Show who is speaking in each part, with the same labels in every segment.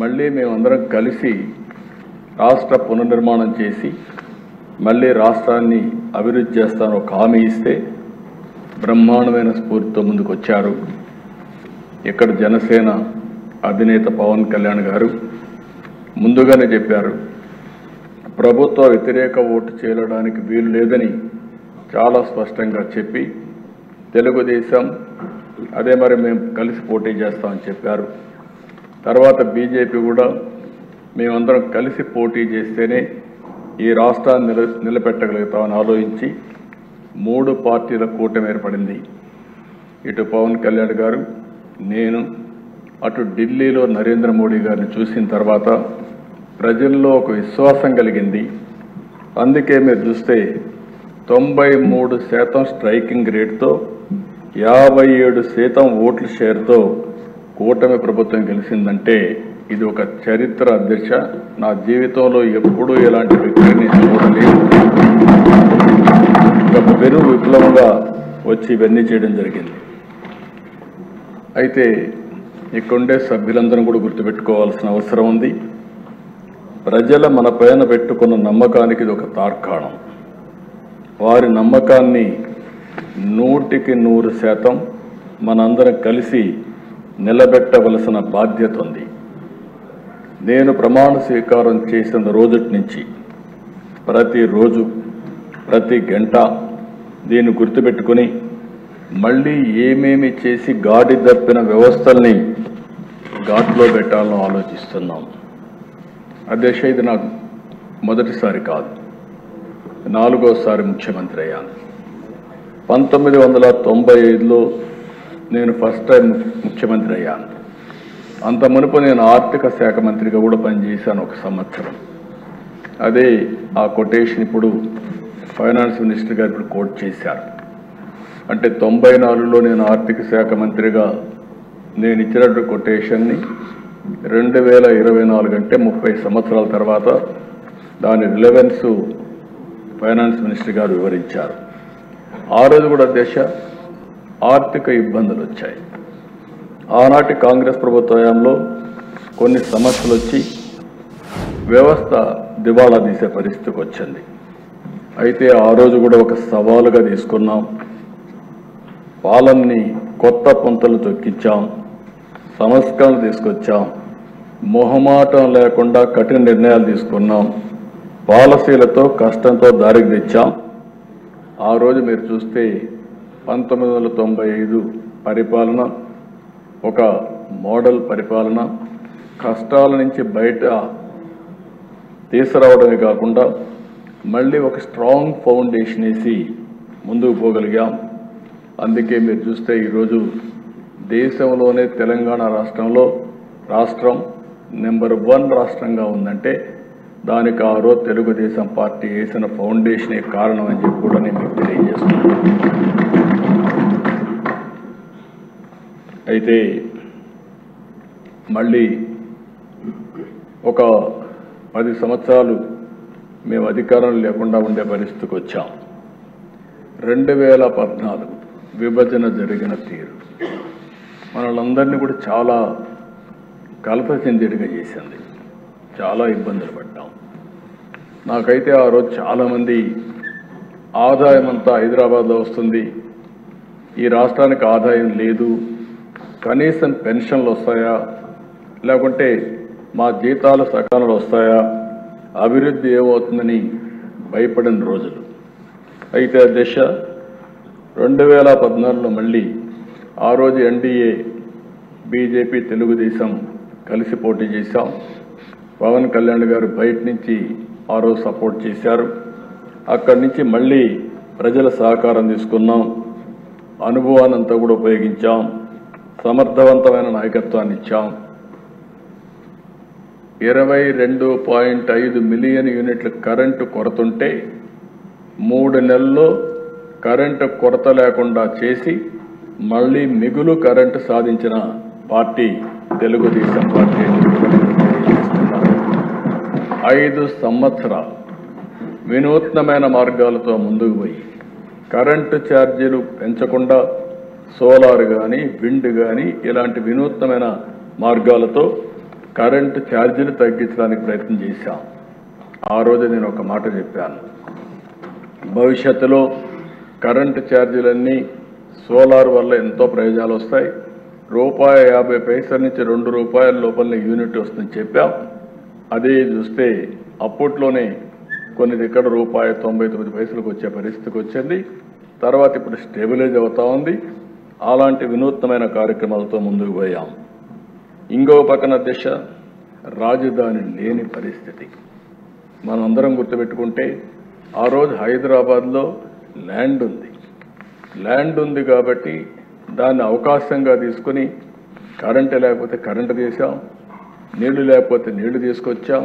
Speaker 1: మళ్ళీ మేమందరం కలిసి రాష్ట్ర పునర్నిర్మాణం చేసి మళ్ళీ రాష్ట్రాన్ని అభివృద్ధి చేస్తాను ఒక హామీ ఇస్తే బ్రహ్మాండమైన స్ఫూర్తితో ముందుకు వచ్చారు. ఇక్కడ జనసేన అధినేత పవన్ కళ్యాణ్ గారు ముందుగానే చెప్పారు, ప్రభుత్వ వ్యతిరేక ఓటు చేయడానికి వీలు లేదని చాలా స్పష్టంగా చెప్పి తెలుగుదేశం అదే మరి మేము కలిసి పోటీ చేస్తామని చెప్పారు. తర్వాత బీజేపీ కూడా మేమందరం కలిసి పోటీ చేస్తేనే ఈ రాష్ట్రాన్ని నిలబెట్టగలుగుతామని ఆలోచించి 3 పార్టీల కూటమి ఏర్పడింది. ఇటు పవన్ కళ్యాణ్ గారు, నేను, అటు ఢిల్లీలో నరేంద్ర మోడీ గారిని చూసిన తర్వాత ప్రజల్లో ఒక విశ్వాసం కలిగింది. అందుకే మీరు చూస్తే 93% స్ట్రైకింగ్ రేట్తో 57% ఓట్ల షేర్తో కూటమి ప్రభుత్వం గెలిచిందంటే ఇది ఒక చరిత్ర అధ్యక్ష. నా జీవితంలో ఎప్పుడూ ఎలాంటి వ్యక్తిని చూడలేదు. ఒక పెను విప్లవంగా వచ్చి ఇవన్నీ చేయడం జరిగింది. అయితే ఇక్కడుండే సభ్యులందరూ కూడా గుర్తుపెట్టుకోవాల్సిన అవసరం ఉంది. ప్రజల మన పైన పెట్టుకున్న నమ్మకానికి ఇది ఒక తార్కాణం. వారి నమ్మకాన్ని 100% మనందరం కలిసి నిలబెట్టవలసిన బాధ్యత ఉంది. నేను ప్రమాణ స్వీకారం చేసిన రోజుటి నుంచి ప్రతిరోజు ప్రతి గంట దీన్ని గుర్తుపెట్టుకుని మళ్ళీ ఏమేమి చేసి గాడి తప్పిన వ్యవస్థల్ని ఘాట్లో పెట్టాలని ఆలోచిస్తున్నాం. అధ్యక్ష, ఇది నాకు మొదటిసారి కాదు, 4వసారి ముఖ్యమంత్రి అయ్యాను. 1995లో నేను ఫస్ట్ టైం ముఖ్యమంత్రి అయ్యాను. అంత మునుపు నేను ఆర్థిక శాఖ మంత్రిగా కూడా పనిచేశాను 1 సంవత్సరం. అదే ఆ కొటేషన్ ఇప్పుడు ఫైనాన్స్ మినిస్టర్ గారు ఇప్పుడు కోట్ చేశారు. అంటే 94లో నేను ఆర్థిక శాఖ మంత్రిగా నేను ఇచ్చినటువంటి కొటేషన్ని 2024 అంటే 30 సంవత్సరాల తర్వాత దాని రిలవెన్స్ ఫైనాన్స్ మినిస్టర్ గారు వివరించారు. ఆ రోజు కూడా దేశ ఆర్థిక ఇబ్బందులు వచ్చాయి. ఆనాటి కాంగ్రెస్ ప్రభుత్వ హయాంలో కొన్ని సమస్యలు వచ్చి వ్యవస్థ దివాళా తీసే పరిస్థితికి వచ్చింది. అయితే ఆ రోజు కూడా ఒక సవాలుగా తీసుకున్నాం. పాలనని కొత్త పుంతలు తొక్కించాం, సంస్కరణలు తీసుకొచ్చాం, మొహమాటం లేకుండా కఠిన నిర్ణయాలు తీసుకున్నాం, పాలసీలతో కష్టంతో దారికి తెచ్చాం. ఆ రోజు మీరు చూస్తే 1995 పరిపాలన ఒక మోడల్ పరిపాలన, కష్టాల నుంచి బయట తీసుకురావడమే కాకుండా మళ్ళీ ఒక స్ట్రాంగ్ ఫౌండేషన్ వేసి ముందుకు పోగలిగాం. అందుకే మీరు చూస్తే ఈరోజు దేశంలోనే తెలంగాణ రాష్ట్రం నెంబర్ 1 రాష్ట్రంగా ఉందంటే దానికి ఆ రోజు తెలుగుదేశం పార్టీ వేసిన ఫౌండేషనే కారణం అని చెప్పి కూడా నేను మీకు తెలియజేస్తున్నాను. అయితే మళ్ళీ ఒక 10 సంవత్సరాలు మేము అధికారం లేకుండా ఉండే పరిస్థితికి వచ్చాం. 2014 విభజన జరిగిన తీరు మనలందరినీ కూడా చాలా కలత చెందేట్టుగా చేసింది. చాలా ఇబ్బందులు పడ్డాం. నాకైతే ఆ రోజు చాలామంది ఆదాయం అంతా హైదరాబాద్లో వస్తుంది, ఈ రాష్ట్రానికి ఆదాయం లేదు, కనీసం పెన్షన్లు వస్తాయా, లేకుంటే మా జీతాలు సకాలంలో వస్తాయా, అభివృద్ధి ఏమవుతుందని భయపడిన రోజులు. అయితే దిశ 2014లో మళ్ళీ ఆ రోజు ఎన్డీఏ బీజేపీ తెలుగుదేశం కలిసి పోటీ చేశాం. పవన్ కళ్యాణ్ గారు బయట నుంచి ఆ రోజు సపోర్ట్ చేశారు. అక్కడి నుంచి మళ్ళీ ప్రజల సహకారం తీసుకున్నాం, అనుభవాన్నంతా కూడా ఉపయోగించాం, సమర్థవంతమైన నాయకత్వాన్ని ఇచ్చాం. 22.5 మిలియన్ యూనిట్ల కరెంటు కొరతుంటే 3 నెలల్లో కరెంటు కొరత లేకుండా చేసి మళ్ళీ మిగులు కరెంటు సాధించిన పార్టీ తెలుగుదేశం పార్టీ. 5 సంవత్సరాలు వినూత్నమైన మార్గాలతో ముందుకు పోయి కరెంటు ఛార్జీలు పెంచకుండా సోలార్ కానీ విండ్ కానీ ఇలాంటి వినూత్నమైన మార్గాలతో కరెంటు ఛార్జీలు తగ్గించడానికి ప్రయత్నం చేశాం. ఆ రోజు నేను ఒక మాట చెప్పాను, భవిష్యత్తులో కరెంటు ఛార్జీలన్నీ సోలార్ వల్ల ఎంతో ప్రయోజనాలు వస్తాయి, ₹1.50 నుంచి ₹2 లోపలనే యూనిట్ వస్తుందని చెప్పాం. అదే చూస్తే అప్పట్లోనే కొన్ని దగ్గర ₹1.99 వచ్చే పరిస్థితికి వచ్చింది. తర్వాత ఇప్పుడు స్టెబిలైజ్ అవుతా ఉంది. అలాంటి వినూత్నమైన కార్యక్రమాలతో ముందుకు పోయాం. ఇంకో పక్కన దిశ రాజధాని లేని పరిస్థితి. మనం అందరం గుర్తుపెట్టుకుంటే ఆ రోజు హైదరాబాద్లో ల్యాండ్ ఉంది కాబట్టి దాన్ని అవకాశంగా తీసుకుని కరెంటు లేకపోతే కరెంటు తీసాం, నీళ్లు లేకపోతే నీళ్లు తీసుకొచ్చాం,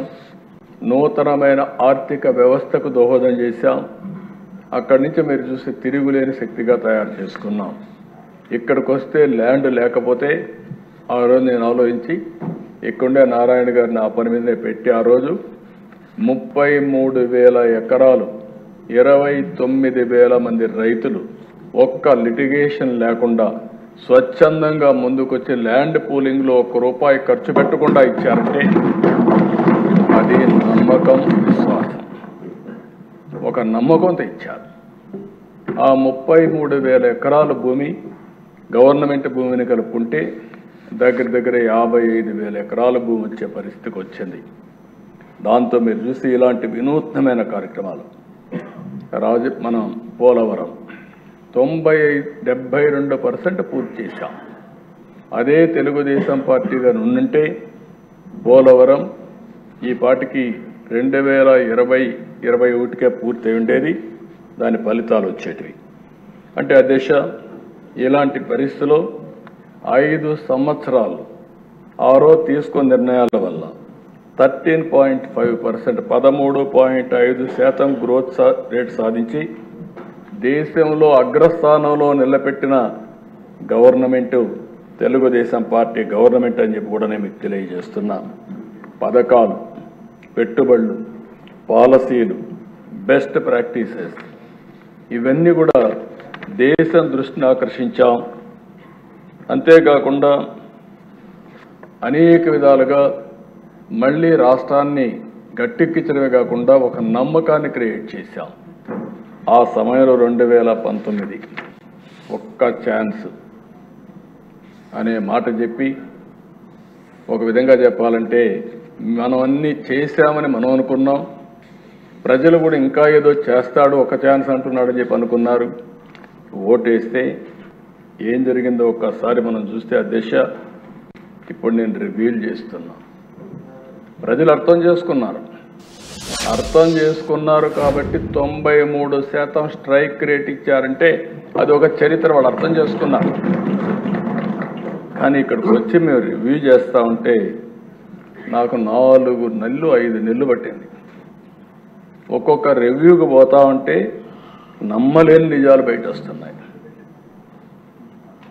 Speaker 1: నూతనమైన ఆర్థిక వ్యవస్థకు దోహదం చేశాం. అక్కడి నుంచి మీరు చూసి తిరుగులేని శక్తిగా తయారు చేసుకున్నాం. ఇక్కడికి వస్తే ల్యాండ్ లేకపోతే ఆ రోజు నేను ఆలోచించి ఇక్కడే నారాయణ గారిని ఆ పని మీదనే పెట్టి ఆ రోజు 33,000 ఎకరాలు 29,000 మంది రైతులు ఒక్క లిటిగేషన్ లేకుండా స్వచ్ఛందంగా ముందుకొచ్చి ల్యాండ్ పూలింగ్లో ₹1 ఖర్చు పెట్టకుండా ఇచ్చారంటే అది నమ్మకం, విశ్వాసం. ఒక నమ్మకంతో ఇచ్చారు. ఆ 33,000 ఎకరాల భూమి గవర్నమెంట్ భూమిని కలుపుకుంటే దగ్గర 55,000 ఎకరాల భూమి వచ్చే పరిస్థితికి వచ్చింది. దాంతో మీరు చూసి ఇలాంటి వినూత్నమైన కార్యక్రమాలు మనం పోలవరం 72% పూర్తి చేశాం. అదే తెలుగుదేశం పార్టీగా నుండింటే పోలవరం ఈ పాటికి 2020-21కే పూర్తి ఉండేది. దాని ఫలితాలు వచ్చేటివి. అంటే ఆ దిశ ఇలాంటి పరిస్థితుల్లో 5 సంవత్సరాలు ఆరో తీసుకున్న నిర్ణయాల వల్ల 13.5% 13.5% గ్రోత్ రేట్ సాధించి దేశంలో అగ్రస్థానంలో నిలబెట్టిన గవర్నమెంటు తెలుగుదేశం పార్టీ గవర్నమెంట్ అని చెప్పి కూడా నేను మీకు తెలియజేస్తున్నా. పథకాలు, పెట్టుబడులు, పాలసీలు, బెస్ట్ ప్రాక్టీసెస్ ఇవన్నీ కూడా దేశం దృష్టిని ఆకర్షించాం. అంతేకాకుండా అనేక విధాలుగా మళ్ళీ రాష్ట్రాన్ని గట్టెక్కించడమే కాకుండా ఒక నమ్మకాన్ని క్రియేట్ చేశాం. ఆ సమయంలో 2019 ఒక్క ఛాన్స్ అనే మాట చెప్పి ఒక విధంగా చెప్పాలంటే మనం అన్నీ చేశామని మనం అనుకున్నాం. ప్రజలు కూడా ఇంకా ఏదో చేస్తాడు, ఒక ఛాన్స్ అంటున్నాడని చెప్పి అనుకున్నారు. ఓటేస్తే ఏం జరిగిందో ఒక్కసారి మనం చూస్తే ఆ దిశ ఇప్పుడు నేను రివీల్ చేస్తున్నా. ప్రజలు అర్థం చేసుకున్నారు కాబట్టి 93% స్ట్రైక్ రేట్ ఇచ్చారంటే అది ఒక చరిత్ర. వాళ్ళు అర్థం చేసుకున్నారు. కానీ ఇక్కడికి వచ్చి మేము రివ్యూ చేస్తూ ఉంటే నాకు 4 నెలలు 5 నెలలు పట్టింది. ఒక్కొక్క రివ్యూకి పోతా ఉంటే నమ్మలేని నిజాలు బయట వస్తున్నాయి.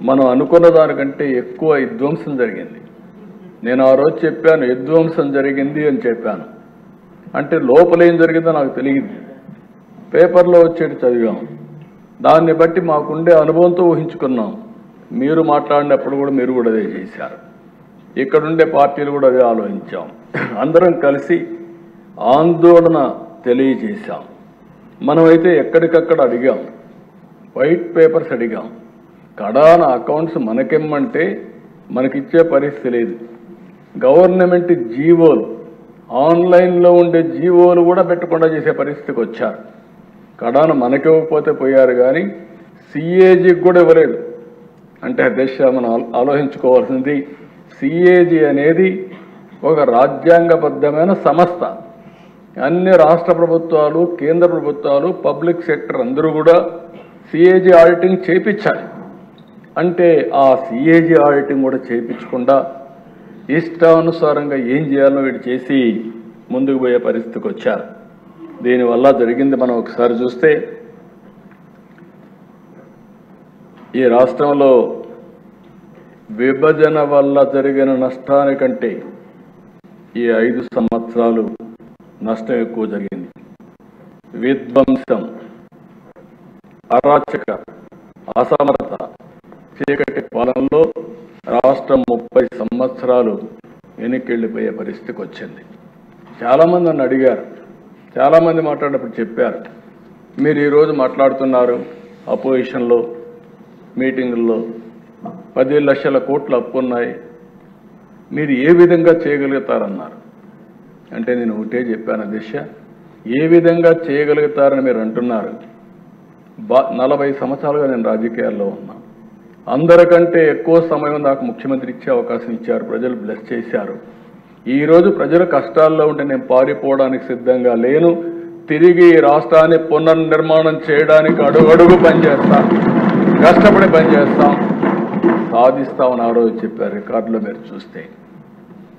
Speaker 1: మనం అనుకున్న దానికంటే ఎక్కువ విధ్వంసం జరిగింది. నేను ఆ రోజు చెప్పాను విధ్వంసం జరిగింది అని చెప్పాను. అంటే లోపల ఏం జరిగిందో నాకు తెలియదు. పేపర్లో వచ్చేటి చదివాం. దాన్ని బట్టి మాకుండే అనుభవంతో ఊహించుకున్నాం. మీరు మాట్లాడినప్పుడు కూడా మీరు కూడా అదే చేశారు. ఇక్కడుండే పార్టీలు కూడా అదే ఆలోచించాం. అందరం కలిసి ఆందోళన తెలియజేశాం. మనమైతే ఎక్కడికక్కడ అడిగాం, వైట్ పేపర్స్ అడిగాం. కడాన అకౌంట్స్ మనకెమ్మంటే మనకిచ్చే పరిస్థితి లేదు. గవర్నమెంట్ జీవోలు, ఆన్లైన్లో ఉండే జీవోలు కూడా పెట్టకుండా చేసే పరిస్థితికి వచ్చారు. కడాన మనకివ్వకపోతే పోయారు, కానీ సిఏజీకి కూడా ఇవ్వలేదు. అంటే దేశ మనం ఆలోచించుకోవాల్సింది, సిఏజీ అనేది ఒక రాజ్యాంగబద్ధమైన సంస్థ. అన్ని రాష్ట్ర ప్రభుత్వాలు, కేంద్ర ప్రభుత్వాలు, పబ్లిక్ సెక్టర్ అందరూ కూడా సిఏజీ ఆడిటింగ్ చేయించాలి. అంటే ఆ సిఏజీ ఆడిటింగ్ కూడా చేయించకుండా ఇష్టానుసారంగా ఏం చేయాలో వీడు చేసి ముందుకు పోయే పరిస్థితికి వచ్చారు. దీనివల్ల జరిగింది మనం ఒకసారి చూస్తే, ఈ రాష్ట్రంలో విభజన వల్ల జరిగిన నష్టానికంటే ఈ 5 సంవత్సరాలు నష్టం ఎక్కువ జరిగింది. విధ్వంసం, అరాచక, అసమర్థత, చీకటి పాలనలో రాష్ట్రం 30 సంవత్సరాలు వెనక్కి వెళ్ళిపోయే పరిస్థితికి వచ్చింది. చాలామంది నన్ను అడిగారు, చాలామంది మాట్లాడినప్పుడు చెప్పారు, మీరు ఈరోజు మాట్లాడుతున్నారు అపోజిషన్లో మీటింగుల్లో 10 లక్షల కోట్ల అప్పు ఉన్నాయి, మీరు ఏ విధంగా చేయగలుగుతారన్నారు. అంటే నేను ఒకటే చెప్పాను, దిశ ఏ విధంగా చేయగలుగుతారని మీరు అంటున్నారు. 40 సంవత్సరాలుగా నేను రాజకీయాల్లో ఉన్నా, అందరికంటే ఎక్కువ సమయం నాకు ముఖ్యమంత్రి ఇచ్చే అవకాశం ఇచ్చారు, ప్రజలు బ్లెస్ చేశారు. ఈరోజు ప్రజలు కష్టాల్లో ఉంటే నేను పారిపోవడానికి సిద్ధంగా లేను. తిరిగి ఈ రాష్ట్రాన్ని పునర్నిర్మాణం చేయడానికి అడుగడుగు పనిచేస్తాం, కష్టపడి పనిచేస్తాం, సాధిస్తామని ఆ రోజు చెప్పారు. రికార్డులో మీరు చూస్తే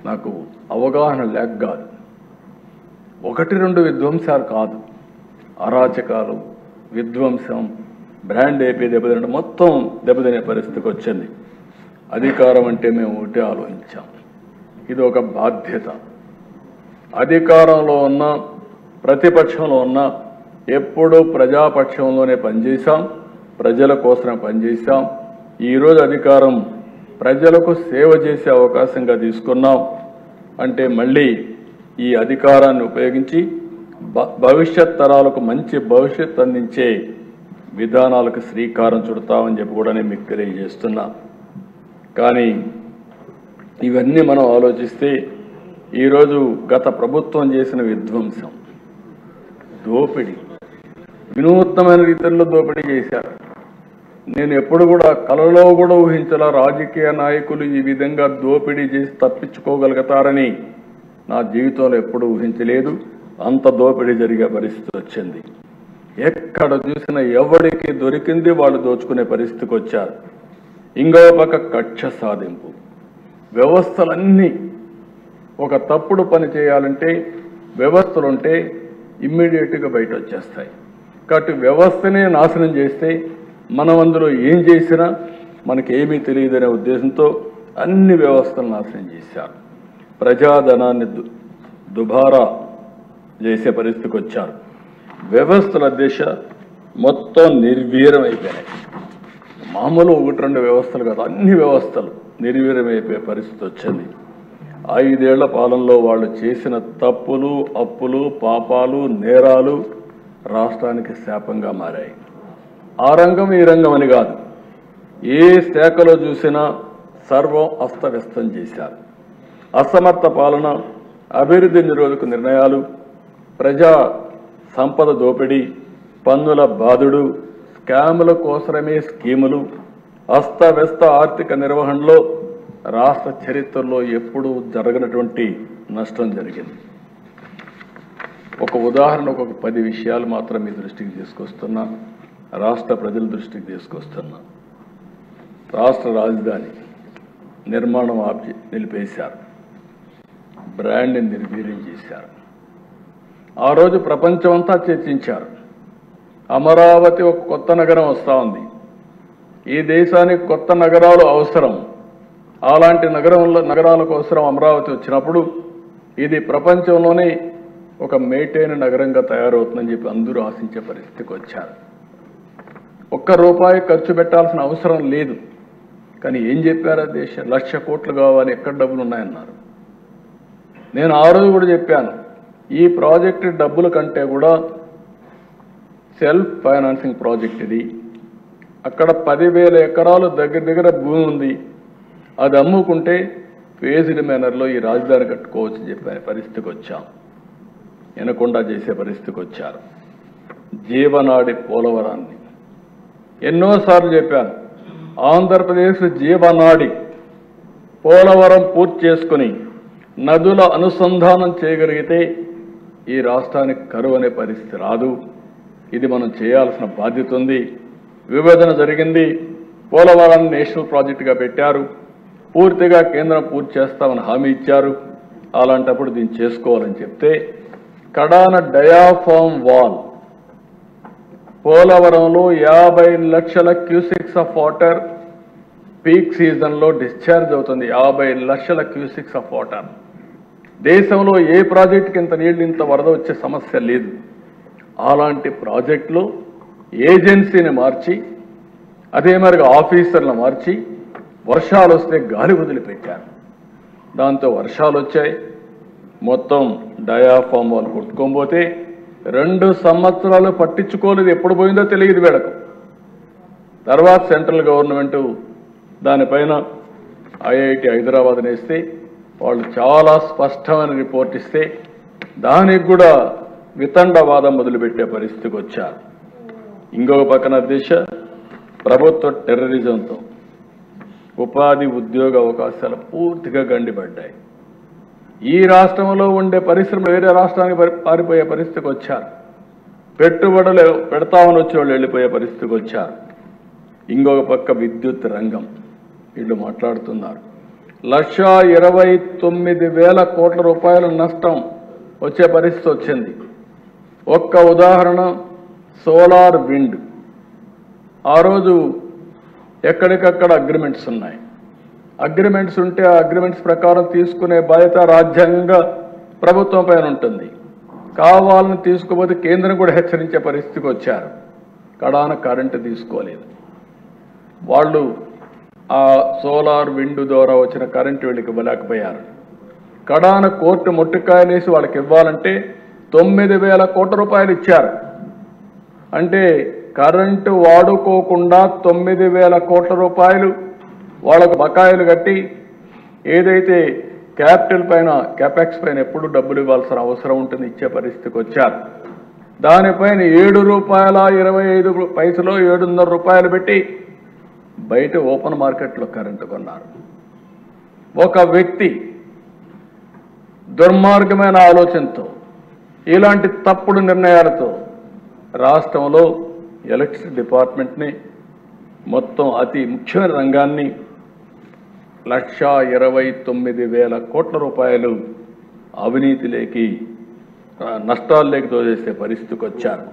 Speaker 1: నాకు అవగాహన లేక కాదు, 1-2 విధ్వంసాలు కాదు, అరాచకాలు, విధ్వంసం, బ్రాండ్ ఏపీ దెబ్బతినడం, మొత్తం దెబ్బతినే పరిస్థితికి వచ్చింది. అధికారం అంటే మేము ఒకటే ఆలోచించాం, ఇది ఒక బాధ్యత. అధికారంలో ఉన్న ప్రతిపక్షంలో ఉన్న ఎప్పుడూ ప్రజాపక్షంలోనే పనిచేశాం, ప్రజల కోసమే పనిచేశాం. ఈరోజు అధికారం ప్రజలకు సేవ చేసే అవకాశంగా తీసుకున్నాం. అంటే మళ్ళీ ఈ అధికారాన్ని ఉపయోగించి భవిష్యత్ తరాలకు మంచి భవిష్యత్ అందించే విధానాలకు శ్రీకారం చుడతామని చెప్పి కూడా నేను మీకు తెలియజేస్తున్నా. కానీ ఇవన్నీ మనం ఆలోచిస్తే ఈరోజు గత ప్రభుత్వం చేసిన విధ్వంసం, దోపిడీ, వినూత్నమైన రీతిలో దోపిడీ చేశారు. నేను ఎప్పుడు కూడా కలలో కూడా ఊహించాల రాజకీయ నాయకులు ఈ విధంగా దోపిడీ చేసి తప్పించుకోగలుగుతారని నా జీవితంలో ఎప్పుడూ ఊహించలేదు. అంత దోపిడీ జరిగే పరిస్థితి వచ్చింది. ఎక్కడ చూసినా ఎవరికి దొరికింది వాళ్ళు దోచుకునే పరిస్థితికి వచ్చారు. ఇంకో పక్క కక్ష సాధింపు, వ్యవస్థలన్నీ ఒక తప్పుడు పని చేయాలంటే వ్యవస్థలుంటే ఇమ్మీడియట్గా బయట వచ్చేస్తాయి. కాబట్టి వ్యవస్థనే నాశనం చేస్తే మనం అందులో ఏం చేసినా మనకేమీ తెలియదనే ఉద్దేశంతో అన్ని వ్యవస్థలు నాశనం చేశారు. ప్రజాధనాన్ని దుబారా చేసే పరిస్థితికి వచ్చారు. వ్యవస్థల దిశ మొత్తం నిర్వీర్యమైపోయినాయి. మామూలు 1-2 వ్యవస్థలు కాదు, అన్ని వ్యవస్థలు నిర్వీర్యమైపోయే పరిస్థితి వచ్చింది. 5 ఏళ్ల పాలనలో వాళ్ళు చేసిన తప్పులు, అప్పులు, పాపాలు, నేరాలు రాష్ట్రానికి శాపంగా మారాయి. ఆ రంగం ఈ రంగం అని కాదు, ఏ శాఖలో చూసినా సర్వం అస్తవ్యస్తం చేశారు. అసమర్థ పాలన, అభివృద్ధి నిరోధక నిర్ణయాలు, ప్రజా సంపద దోపిడీ, పన్నుల బాధుడు, స్కాముల కోసమే స్కీములు, అస్తవ్యస్త ఆర్థిక నిర్వహణలో రాష్ట్ర చరిత్రలో ఎప్పుడూ జరగనటువంటి నష్టం జరిగింది. ఒక ఉదాహరణకు ఒక 10 విషయాలు మాత్రం మీ దృష్టికి తీసుకొస్తున్నా, రాష్ట్ర ప్రజల దృష్టికి తీసుకొస్తున్నా. రాష్ట్ర రాజధాని నిర్మాణం నిలిపేశారు, బ్రాండ్ని నిర్వీర్యం చేశారు. ఆ రోజు ప్రపంచమంతా చర్చించారు, అమరావతి ఒక కొత్త నగరం వస్తూ ఉంది, ఈ దేశానికి కొత్త నగరాలు అవసరం, అలాంటి నగరాలకు అవసరం అమరావతి వచ్చినప్పుడు ఇది ప్రపంచంలోనే ఒక మేటైన నగరంగా తయారవుతుందని చెప్పి అందరూ ఆశించే పరిస్థితికి వచ్చారు. ₹1 ఖర్చు పెట్టాల్సిన అవసరం లేదు. కానీ ఏం చెప్పారు, దేశం 1,00,000 కోట్లు కావాలి, ఎక్కడ డబ్బులు ఉన్నాయన్నారు. నేను ఆ రోజు కూడా చెప్పాను, ఈ ప్రాజెక్టు డబ్బుల కంటే కూడా సెల్ఫ్ ఫైనాన్సింగ్ ప్రాజెక్ట్ ఇది. అక్కడ 10,000 ఎకరాలు దగ్గర భూమి ఉంది, అది అమ్ముకుంటే ఫేజ్డ్ మేనర్లో ఈ రాజధాని కట్టుకోవచ్చు చెప్పే పరిస్థితికి వచ్చాం. వినకుండా చేసే పరిస్థితికి వచ్చారు. జీవనాడి పోలవరాన్ని ఎన్నోసార్లు చెప్పాను, ఆంధ్రప్రదేశ్ జీవనాడి పోలవరం పూర్తి చేసుకుని నదుల అనుసంధానం చేయగలిగితే ఈ రాష్ట్రానికి కరువు అనే పరిస్థితి రాదు. ఇది మనం చేయాల్సిన బాధ్యత ఉంది. విభజన జరిగింది, పోలవరాన్ని నేషనల్ ప్రాజెక్టుగా పెట్టారు, పూర్తిగా కేంద్రం పూర్తి చేస్తామని హామీ ఇచ్చారు. అలాంటప్పుడు దీన్ని చేసుకోవాలని చెప్తే కడాన డయాఫామ్ వాల్ పోలవరంలో 50 లక్షల క్యూసెక్స్ ఆఫ్ వాటర్ పీక్ సీజన్లో డిశ్చార్జ్ అవుతుంది. 50 లక్షల క్యూసెక్స్ ఆఫ్ వాటర్. దేశంలో ఏ ప్రాజెక్టుకి ఇంత నీళ్లు, ఇంత వరద వచ్చే సమస్య లేదు. అలాంటి ప్రాజెక్టులో ఏజెన్సీని మార్చి, అదే మరిగా ఆఫీసర్లను మార్చి వర్షాలు వస్తే గాలి వదిలిపెట్టారు. దాంతో వర్షాలు వచ్చాయి, మొత్తం డయాఫామ్ వాళ్ళు కొట్టుకోబోతే 2 సంవత్సరాలు పట్టించుకోలేదు, ఎప్పుడు పోయిందో తెలియదు వీళ్ళకు. తర్వాత సెంట్రల్ గవర్నమెంట్ దానిపైన ఐఐటి హైదరాబాద్ నేస్తే వాళ్ళు చాలా స్పష్టమైన రిపోర్ట్ ఇస్తే దానికి కూడా వితండవాదం మొదలుపెట్టే పరిస్థితికి వచ్చారు. ఇంకొక పక్కన దేశ ప్రభుత్వ టెర్రరిజంతో ఉపాధి ఉద్యోగ అవకాశాలు పూర్తిగా గండిపడ్డాయి. ఈ రాష్ట్రంలో ఉండే పరిశ్రమలు వేరే రాష్ట్రానికి పారిపోయే పరిస్థితికి వచ్చారు. పెట్టుబడులు పెడతామని వచ్చేవాళ్ళు వెళ్ళిపోయే పరిస్థితికి వచ్చారు. ఇంకొక పక్క విద్యుత్ రంగం వీళ్ళు మాట్లాడుతున్నారు. 1,29,000 కోట్ల రూపాయల నష్టం వచ్చే పరిస్థితి వచ్చింది. ఒక్క ఉదాహరణ సోలార్ విండ్. ఆ రోజు ఎక్కడికక్కడ అగ్రిమెంట్స్ ఉన్నాయి. అగ్రిమెంట్స్ ఉంటే ఆ అగ్రిమెంట్స్ ప్రకారం తీసుకునే బాధ్యత రాజ్యాంగంగా ప్రభుత్వం పైన ఉంటుంది. కావాలని తీసుకోకపోతే కేంద్రం కూడా హెచ్చరించే పరిస్థితికి వచ్చారు. కడాన కరెంటు తీసుకోలేదు. వాళ్ళు ఆ సోలార్ విండ్ ద్వారా వచ్చిన కరెంటు వీళ్ళకి ఇవ్వలేకపోయారు. కడాన కోర్టు మొట్టికాయలేసి వాళ్ళకి ఇవ్వాలంటే 9,000 కోట్ల రూపాయలు ఇచ్చారు. అంటే కరెంటు వాడుకోకుండా 9,000 కోట్ల రూపాయలు వాళ్ళకు బకాయిలు కట్టి ఏదైతే క్యాపిటల్ పైన క్యాపెక్స్ పైన ఎప్పుడు డబ్బులు ఇవ్వాల్సిన అవసరం ఉంటుంది, ఇచ్చే పరిస్థితికి వచ్చారు. దానిపైన ₹7.25 700 పెట్టి బయట ఓపెన్ మార్కెట్లో కరెంటు కొన్నారు. ఒక వ్యక్తి దుర్మార్గమైన ఆలోచనతో ఇలాంటి తప్పుడు నిర్ణయాలతో రాష్ట్రంలో ఎలక్ట్రిసిటీ డిపార్ట్మెంట్ని మొత్తం అతి ముఖ్యమైన రంగాన్ని 1,29,000 కోట్ల రూపాయలు అవినీతిలోకి నష్టాల్లోకి దోచేసే పరిస్థితికి వచ్చారు.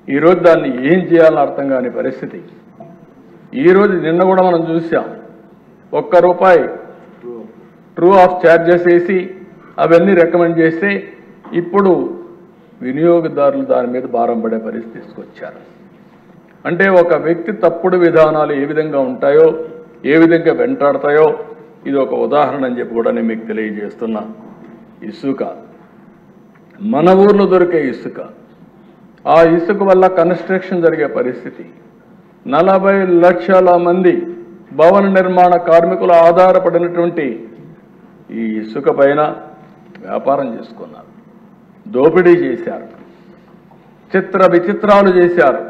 Speaker 1: ఈరోజు దాన్ని ఏం చేయాలని అర్థం కాని పరిస్థితి. ఈరోజు నిన్న కూడా మనం చూసాం, ₹1 ట్రూ ఆఫ్ ఛార్జెస్ వేసి అవన్నీ రికమెండ్ చేస్తే ఇప్పుడు వినియోగదారులు దాని మీద భారం పడే పరిస్థితి తీసుకొచ్చారు. అంటే ఒక వ్యక్తి తప్పుడు విధానాలు ఏ విధంగా ఉంటాయో, ఏ విధంగా వెంటాడతాయో ఇది ఒక ఉదాహరణ అని చెప్పి కూడా నేను మీకు తెలియజేస్తున్నా. ఇసుక, మన ఊర్లో దొరికే ఇసుక, ఆ ఇసుక వల్ల కన్స్ట్రక్షన్ జరిగే పరిస్థితి. 40 లక్షల మంది భవన నిర్మాణ కార్మికులు ఆధారపడినటువంటి ఈ ఇసుక పైన వ్యాపారం చేసుకున్నారు, దోపిడీ చేశారు, చిత్ర విచిత్రాలు చేశారు.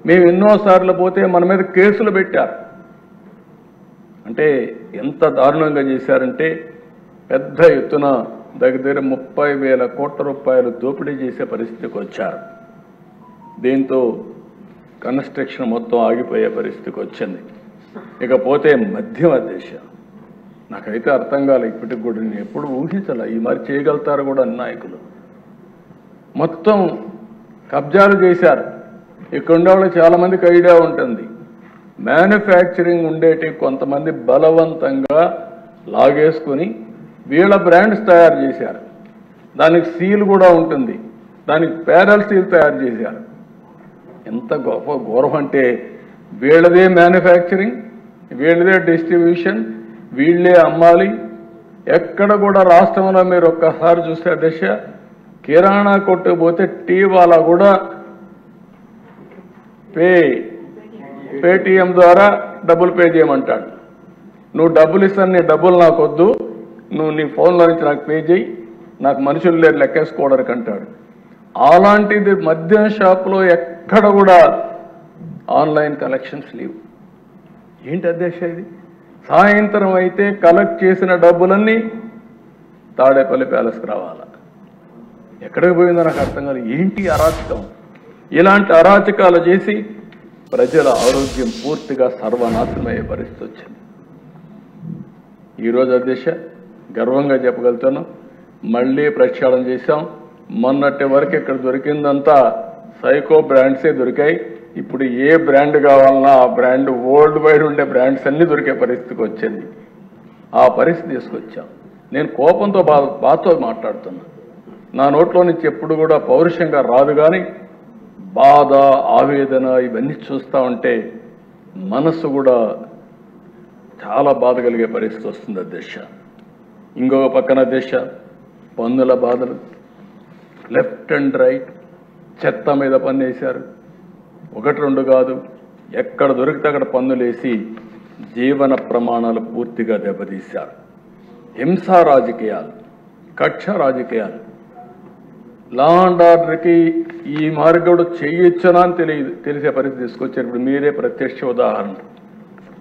Speaker 1: మేము ఎన్నోసార్లు పోతే మన మీద కేసులు పెట్టారు. అంటే ఎంత దారుణంగా చేశారంటే పెద్ద ఎత్తున దగ్గర 30,000 కోట్ల రూపాయలు దోపిడీ చేసే పరిస్థితికి వచ్చారు. దీంతో కన్స్ట్రక్షన్ మొత్తం ఆగిపోయే పరిస్థితికి వచ్చింది. ఇకపోతే మధ్యమ దేశం, నాకైతే అర్థం కాలే ఇప్పటికి కూడా, నేను ఎప్పుడు ఊహించాల ఈ మరి చేయగలుగుతారు కూడా నాయకులు. మొత్తం కబ్జాలు చేశారు. ఇక్కడ ఉండే వాళ్ళకి చాలా మందికి ఐడియా ఉంటుంది. మ్యానుఫ్యాక్చరింగ్ ఉండేటి కొంతమంది బలవంతంగా లాగేసుకుని వీళ్ళ బ్రాండ్స్ తయారు చేశారు. దానికి సీల్ కూడా ఉంటుంది, దానికి ప్యారల్ సీల్ తయారు చేశారు. ఎంత గొప్ప గౌరవం అంటే వీళ్ళదే మ్యానుఫ్యాక్చరింగ్, వీళ్ళదే డిస్ట్రిబ్యూషన్, వీళ్ళే అమ్మాలి. ఎక్కడ కూడా రాష్ట్రంలో మీరు ఒక్కసారి చూస్తే దశ కిరాణా కొట్టు పోతే టీ వాళ్ళ కూడా పేటిఎం ద్వారా డబ్బులు పే చేయమంటాడు. నువ్వు డబ్బులు ఇస్తాను, నీ డబ్బులు నాకు వద్దు, నువ్వు నీ ఫోన్లో నుంచి నాకు పే చేయి, నాకు మనుషులు లేరు లెక్కేసుకోవడానికి అంటాడు. అలాంటిది మద్యం షాప్లో ఎక్కడ కూడా ఆన్లైన్ కలెక్షన్స్ లేవు. ఏంటి అధ్యక్ష ఇది? సాయంత్రం అయితే కలెక్ట్ చేసిన డబ్బులన్నీ తాడేపల్లి ప్యాలెస్కి రావాలా? ఎక్కడికి పోయిందో నాకు అర్థం కాదు. ఏంటి అరాచకం? ఇలాంటి అరాచకాలు చేసి ప్రజల ఆరోగ్యం పూర్తిగా సర్వనాశనమయ్యే పరిస్థితి వచ్చింది. ఈరోజు అధ్యక్ష గర్వంగా చెప్పగలుగుతాను, మళ్ళీ ప్రక్షాళన చేశాం. మొన్నటి వరకు ఇక్కడ దొరికిందంతా సైకో బ్రాండ్సే దొరికాయి. ఇప్పుడు ఏ బ్రాండ్ కావాలన్నా ఆ బ్రాండ్, వరల్డ్ వైడ్ ఉండే బ్రాండ్స్ అన్నీ దొరికే పరిస్థితికి వచ్చింది. ఆ పరిస్థితి తీసుకొచ్చాం. నేను కోపంతో బాధతో మాట్లాడుతున్నా. నా నోట్లో నుంచి ఎప్పుడు కూడా పౌరుషంగా రాదు, కానీ బాధ, ఆవేదన ఇవన్నీ చూస్తూ ఉంటే మనస్సు కూడా చాలా బాధ కలిగే పరిస్థితి వస్తుంది అధ్యక్ష. ఇంకొక పక్కన దేశ పన్నుల బాధలు, లెఫ్ట్ అండ్ రైట్ చెత్త మీద పన్ను వేశారు. 1-2 కాదు, ఎక్కడ దొరికితే అక్కడ పన్నులేసి జీవన ప్రమాణాలు పూర్తిగా దెబ్బతీశారు. హింసా రాజకీయాలు, కక్ష రాజకీయాలు, లా అండ్ ఆర్డర్కి ఈ మార్గడు చేయొచ్చనా అని తెలిసే పరిస్థితి తీసుకొచ్చారు. ఇప్పుడు మీరే ప్రత్యక్ష ఉదాహరణ.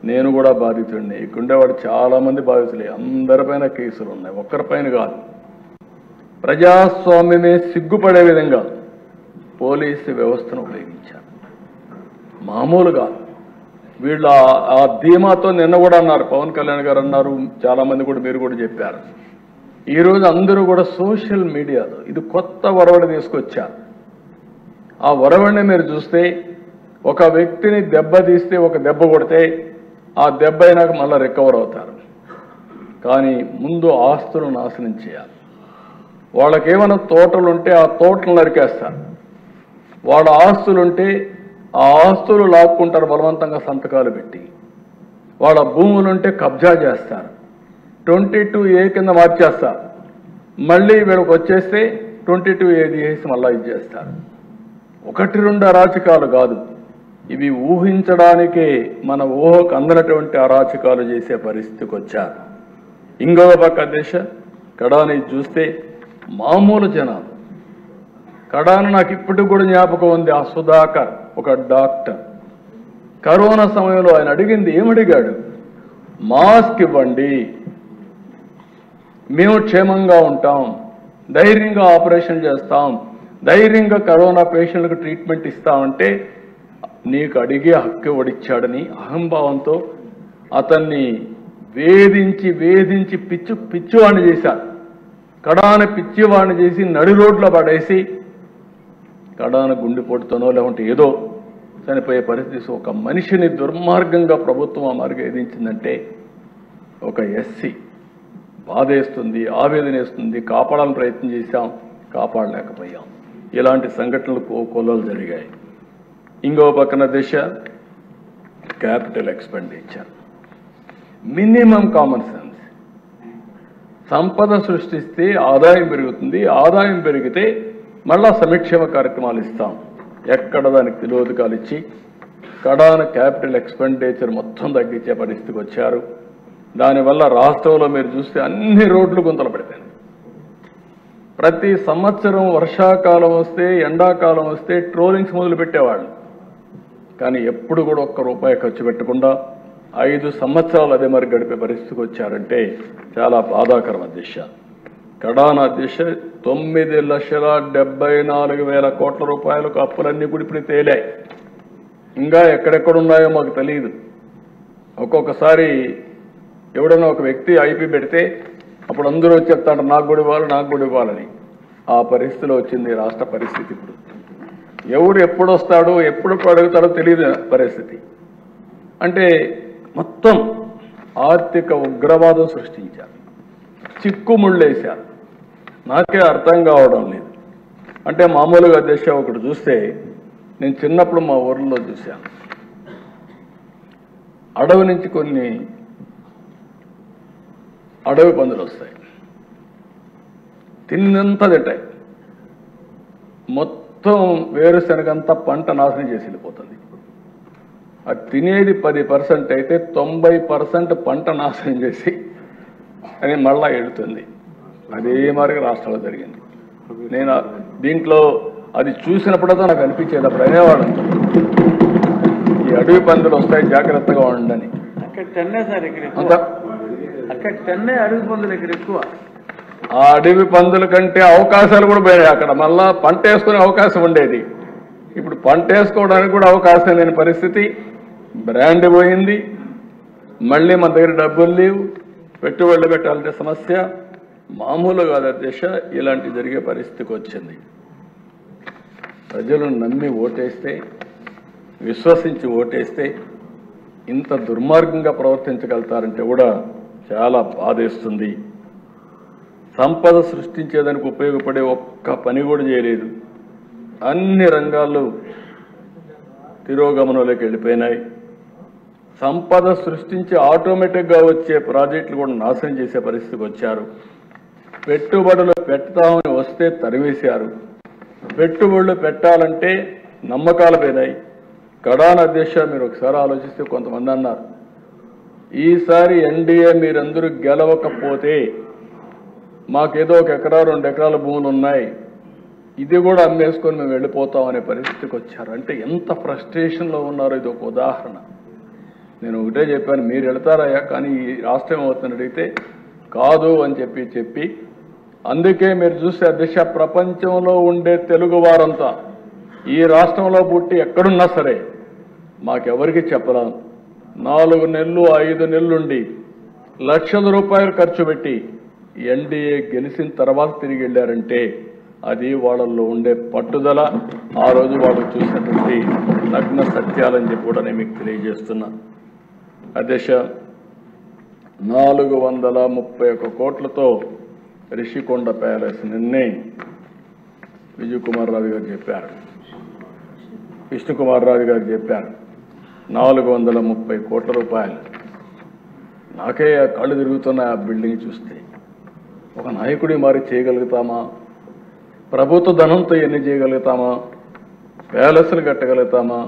Speaker 1: నేను కూడా బాధితుడిని. ఇక్కడుండేవాడు చాలామంది బాధితులే. అందరిపైన కేసులు ఉన్నాయి, ఒక్కరిపైన కాదు. ప్రజాస్వామ్యమే సిగ్గుపడే విధంగా పోలీసు వ్యవస్థను ఉపయోగించారు. మామూలు కాదు. వీళ్ళు ఆ ధీమాతో నిన్న కూడా అన్నారు, పవన్ కళ్యాణ్ గారు అన్నారు, చాలామంది కూడా మీరు కూడా చెప్పారు. ఈరోజు అందరూ కూడా సోషల్ మీడియాలో ఇది కొత్త వరవడి తీసుకొచ్చారు. ఆ వరవడిని మీరు చూస్తే ఒక వ్యక్తిని దెబ్బతీస్తే, ఒక దెబ్బ కొడితే ఆ దెబ్బ అయినాక మళ్ళీ రికవర్ అవుతారు. కానీ ముందు ఆస్తులు నాశనం చేయాలి. వాళ్ళకేమైనా తోటలుంటే ఆ తోటలు నరికేస్తారు. వాళ్ళ ఆస్తులుంటే ఆ ఆస్తులు లాక్కుంటారు బలవంతంగా సంతకాలు పెట్టి. వాళ్ళ భూములుంటే కబ్జా చేస్తారు. 22A కింద మార్చేస్తారు. మళ్ళీ వీళ్ళకి వచ్చేస్తే 22A తీసేసి మళ్ళీ ఇచ్చేస్తారు. 1-2 అరాచకాలు కాదు, ఇవి ఊహించడానికే మన ఊహకు అందనటువంటి అరాచకాలు చేసే పరిస్థితికి వచ్చారు. ఇంకొక పక్క దేశ కడాని చూస్తే మామూలు జనాలు. కడాను నాకు ఇప్పటికి కూడా జ్ఞాపకం ఉంది. ఆ సుధాకర్ ఒక డాక్టర్, కరోనా సమయంలో ఆయన అడిగింది ఏమడిగాడు? మాస్క్ ఇవ్వండి, మేము క్షేమంగా ఉంటాం, ధైర్యంగా ఆపరేషన్ చేస్తాం, ధైర్యంగా కరోనా పేషెంట్లకు ట్రీట్మెంట్ ఇస్తామంటే నీకు అడిగే హక్కు ఇవ్వడిచ్చాడని అహంభావంతో అతన్ని వేధించి వేధించి పిచ్చివాణ్ణి చేశారు. కడాన పిచ్చివాణ్ణి చేసి నడి రోడ్లో పడేసి కడాన గుండెపోటుతోనో లేకుంటే ఏదో చనిపోయే పరిస్థితి. ఒక మనిషిని దుర్మార్గంగా ప్రభుత్వం ఆ మార్గం ఏదించిందంటే ఒక ఎస్సీ బాధేస్తుంది, ఆవేదన వేస్తుంది. కాపాడాలని ప్రయత్నం చేశాం, కాపాడలేకపోయాం. ఇలాంటి సంఘటనలు కొల్లలు జరిగాయి. ఇంకో పక్కన దేశ capital expenditure, minimum common sense. సంపద సృష్టిస్తే ఆదాయం పెరుగుతుంది, ఆదాయం పెరిగితే మళ్ళా సంక్షేమ కార్యక్రమాలు ఇస్తాం. ఎక్కడ దానికి తిలోదకాలు ఇచ్చి కడాన క్యాపిటల్ ఎక్స్పెండిచర్ మొత్తం తగ్గించే పరిస్థితికి వచ్చారు. దానివల్ల రాష్ట్రంలో మీరు చూస్తే అన్ని రోడ్లు గుంతలు పడిపోయినాయి. ప్రతి సంవత్సరం వర్షాకాలం వస్తే, ఎండాకాలం వస్తే ట్రోలింగ్స్ మొదలు పెట్టేవాళ్ళు. కానీ ఎప్పుడు కూడా ₹1 ఖర్చు పెట్టకుండా 5 సంవత్సరాలు అదే మరి గడిపే పరిస్థితికి వచ్చారంటే చాలా బాధాకరం. దిశ కడానా దిశ 9,74,000 కోట్ల రూపాయలకు అప్పులన్నీ కూడా ఇప్పుడు తేలాయి. ఇంకా ఎక్కడెక్కడున్నాయో మాకు తెలియదు. ఒక్కొక్కసారి ఎవడన్నా ఒక వ్యక్తి ఐపీ పెడితే అప్పుడు అందరూ వచ్చి చెప్తాడు నాకు కూడా ఇవ్వాలి, నాకు కూడా ఇవ్వాలని. ఆ పరిస్థితిలో వచ్చింది రాష్ట్ర పరిస్థితి. ఇప్పుడు ఎవడు ఎప్పుడు వస్తాడో ఎప్పుడు అడుగుతాడో తెలియదు పరిస్థితి. అంటే మొత్తం ఆర్థిక ఉగ్రవాదం సృష్టించారు, చిక్కుముళ్ళేశారు. నాకే అర్థం కావడం లేదు. అంటే మామూలుగా దేశం ఒకటి చూస్తే, నేను చిన్నప్పుడు మా ఊర్లో చూశాను, అడవి నుంచి కొన్ని అడవి పందులు వస్తాయి, తిన్నంతా తింటాయి. మొత్తం వేరుశనగంతా పంట నాశనం చేసి వెళ్ళిపోతుంది. అది తినేది 10% అయితే 90% పంట నాశనం చేసి అని మళ్ళా ఎడుతుంది. అదే మరి రాష్ట్రంలో జరిగింది. నేను దీంట్లో అది చూసినప్పుడైతే నాకు అనిపించేది, అప్పుడు అనేవాడు ఈ అడవి పందులు వస్తాయి జాగ్రత్తగా ఉండండి.
Speaker 2: అడవి పందులు ఇక్కడ ఎక్కువ.
Speaker 1: ఆ అడవి పందుల కంటే అవకాశాలు కూడా పోయాయి. అక్కడ మళ్ళా పంట వేసుకునే అవకాశం ఉండేది, ఇప్పుడు పంట వేసుకోవడానికి కూడా అవకాశం లేని పరిస్థితి. బ్రాండ్ పోయింది, మళ్ళీ మన దగ్గర డబ్బులు లేవు, పెట్టుబడులు పెట్టాలంటే సమస్య. మామూలు కాదు అధ్యక్ష, ఇలాంటి జరిగే పరిస్థితికి వచ్చింది. ప్రజలను నమ్మి ఓటేస్తే, విశ్వసించి ఓటేస్తే ఇంత దుర్మార్గంగా ప్రవర్తించగలుగుతారంటే కూడా చాలా బాధేస్తుంది. సంపద సృష్టించేదానికి ఉపయోగపడే ఒక్క పని కూడా చేయలేదు. అన్ని రంగాల్లో తిరోగమనంలోకి వెళ్ళిపోయినాయి. సంపద సృష్టించి ఆటోమేటిక్గా వచ్చే ప్రాజెక్టులు కూడా నాశనం చేసే పరిస్థితికి వచ్చారు. పెట్టుబడులు పెడతామని వస్తే తరివేశారు. పెట్టుబడులు పెట్టాలంటే నమ్మకాలు పోయినాయి. కడాన అధ్యక్ష మీరు ఒకసారి ఆలోచిస్తే కొంతమంది అన్నారు, ఈసారి ఎన్డీఏ మీరందరూ గెలవకపోతే మాకేదో 1 ఎకరా 2 ఎకరాల భూములు ఉన్నాయి, ఇది కూడా అమ్మేసుకొని మేము వెళ్ళిపోతాం అనే పరిస్థితికి వచ్చారు. అంటే ఎంత ఫ్రస్ట్రేషన్లో ఉన్నారో ఇది ఒక ఉదాహరణ. నేను ఒకటే చెప్పాను, మీరు వెళ్తారయ్యా, కానీ ఈ రాష్ట్రం ఏమవుతుందని అడిగితే కాదు అని చెప్పి అందుకే మీరు చూస్తే అధ్యక్ష ప్రపంచంలో ఉండే తెలుగు వారంతా ఈ రాష్ట్రంలో పుట్టి ఎక్కడున్నా సరే మాకెవరికి చెప్పలేం. 4 నెలలు 5 నెలలుండి లక్షల రూపాయలు ఖర్చు పెట్టి ఎన్డీఏ గెలిచిన తర్వాత తిరిగి వెళ్ళారంటే అది వాళ్ళల్లో ఉండే పట్టుదల, ఆ రోజు వాళ్ళు చూసినటువంటి నగ్న సత్యాలని చెప్పి కూడా నేను మీకు తెలియజేస్తున్నా. అధ్యక్ష 431 కోట్లతో రిషికొండ ప్యాలెస్ నిన్నే విజయ్ కుమార్ రాజు గారు చెప్పారు, విష్ణుకుమార్ రాజు గారు చెప్పారు 430 కోట్ల రూపాయలు. నాకే కళ్ళు తిరుగుతున్న ఆ బిల్డింగ్ చూస్తే ఒక నాయకుడి మారి చేయగలుగుతామా? ప్రభుత్వ ధనంతో ఎన్ని చేయగలుగుతామా? ప్యాలెస్లు కట్టగలుగుతామా?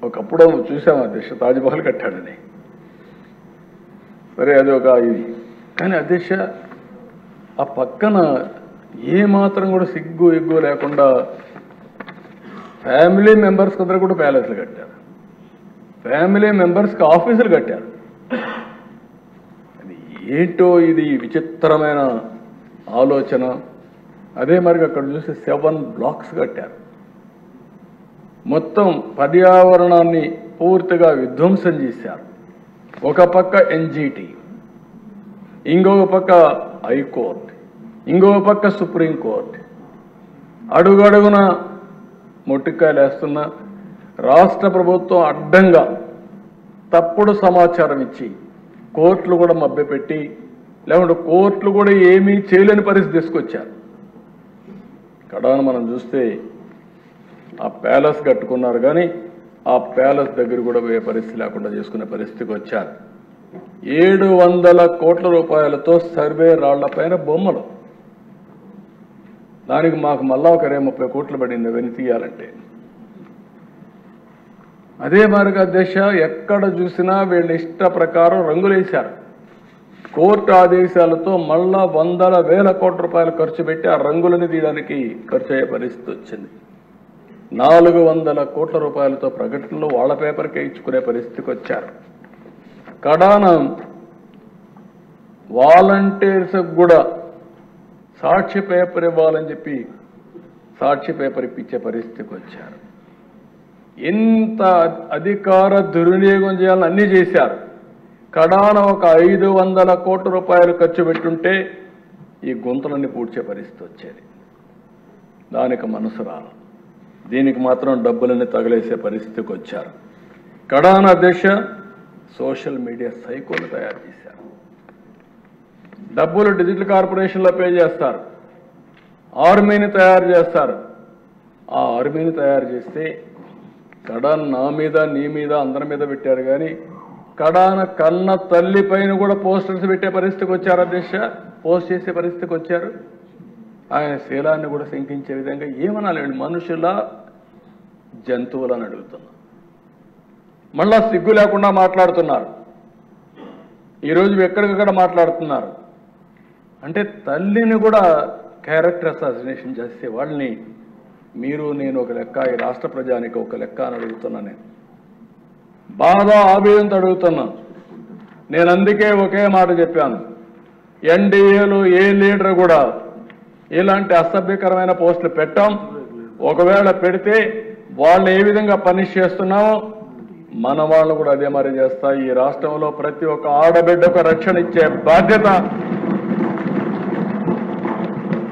Speaker 1: ఒకప్పుడు చూసాము అధ్యక్ష తాజ్మహల్ కట్టాడని, సరే అది ఒక ఇది. కానీ అధ్యక్ష ఆ పక్కన ఏమాత్రం కూడా సిగ్గు ఎగ్గు లేకుండా ఫ్యామిలీ మెంబర్స్ అందరూ కూడా ప్యాలెస్లు కట్టారు, ఫ్యామిలీ మెంబర్స్కి ఆఫీసులు కట్టారు. అది ఏంటో ఇది విచిత్రమైన ఆలోచన. అదే మరి అక్కడ చూసి 7 బ్లాక్స్ కట్టారు. మొత్తం పర్యావరణాన్ని పూర్తిగా విధ్వంసం చేశారు. ఒక పక్క ఎన్జీటీ, ఇంకొక పక్క హైకోర్టు, ఇంకొక పక్క సుప్రీంకోర్టు, అడుగడుగున మొట్టికాయలు వేస్తున్న రాష్ట్ర ప్రభుత్వం అడ్డంగా తప్పుడు సమాచారం ఇచ్చి కోర్టులు కూడా మభ్యపెట్టి, లేకుంటే కోర్టులు కూడా ఏమీ చేయలేని పరిస్థితి తీసుకొచ్చారు. కడాన మనం చూస్తే ఆ ప్యాలెస్ కట్టుకున్నారు, కానీ ఆ ప్యాలెస్ దగ్గర కూడా పోయే పరిస్థితి లేకుండా చేసుకునే పరిస్థితికి వచ్చారు. 700 కోట్ల రూపాయలతో సర్వే రాళ్లపైన బొమ్మలు, దానికి మాకు మళ్ళా ఒక 30 కోట్లు పడింది అవన్నీ తీయాలంటే. అదే మార్గ అధ్యక్ష ఎక్కడ చూసినా వీళ్ళ ఇష్ట ప్రకారం రంగులేశారు. కోర్టు ఆదేశాలతో మళ్ళా 100,000 కోట్ల రూపాయలు ఖర్చు పెట్టి ఆ రంగులను తీయడానికి ఖర్చు అయ్యే పరిస్థితి వచ్చింది. 400 కోట్ల రూపాయలతో ప్రకటనలు వాళ్ళ పేపర్కే ఇచ్చుకునే పరిస్థితికి వచ్చారు. కడాన వాలంటీర్స్ కూడా సాక్షి పేపర్ ఇవ్వాలని చెప్పి సాక్షి పేపర్ ఇప్పించే పరిస్థితికి వచ్చారు. ఎంత అధికార దుర్వినియోగం చేయాలని అన్నీ చేశారు. కడాన ఒక 500 కోట్ల రూపాయలు ఖర్చు పెట్టుంటే ఈ గుంతలన్నీ పూడ్చే పరిస్థితి వచ్చేది. దానికి మనసు రాల, దీనికి మాత్రం డబ్బులన్నీ తగిలేసే పరిస్థితికి వచ్చారు. కడాన అధ్యక్ష సోషల్ మీడియా సైకోలు తయారు చేశారు. డబ్బులు డిజిటల్ కార్పొరేషన్లో పే చేస్తారు, ఆర్మీని తయారు చేస్తారు. ఆ ఆర్మీని తయారు చేస్తే కడాన నా మీద నీ మీద అందరి మీద పెట్టారు, కానీ కడాన కన్న తల్లి పైన కూడా పోస్టర్స్ పెట్టే పరిస్థితికి వచ్చారు అధ్యక్ష, పోస్ట్ చేసే పరిస్థితికి వచ్చారు. ఆయన శీలాన్ని కూడా శంకించే విధంగా ఏమనాలి, మనుషుల జంతువులని అడుగుతున్నా. మళ్ళా సిగ్గు లేకుండా మాట్లాడుతున్నారు. ఈరోజు ఎక్కడికక్కడ మాట్లాడుతున్నారు. అంటే తల్లిని కూడా క్యారెక్టర్ అసాసినేషన్ చేసే వాళ్ళని మీరు నేను ఒక లెక్క, ఈ రాష్ట్ర ప్రజానికి ఒక లెక్క అని అడుగుతున్నా. నేను బాగా ఆవేదనతో అడుగుతున్నా. నేను అందుకే ఒకే మాట చెప్పాను, ఎన్డీఏలో ఏ లీడర్ కూడా ఇలాంటి అసభ్యకరమైన పోస్టులు పెట్టాం. ఒకవేళ పెడితే వాళ్ళని ఏ విధంగా పనిష్ చేస్తున్నామో మన వాళ్ళు కూడా అదే మరి చేస్తా. ఈ రాష్ట్రంలో ప్రతి ఒక్క ఆడబిడ్డకు రక్షణ ఇచ్చే బాధ్యత,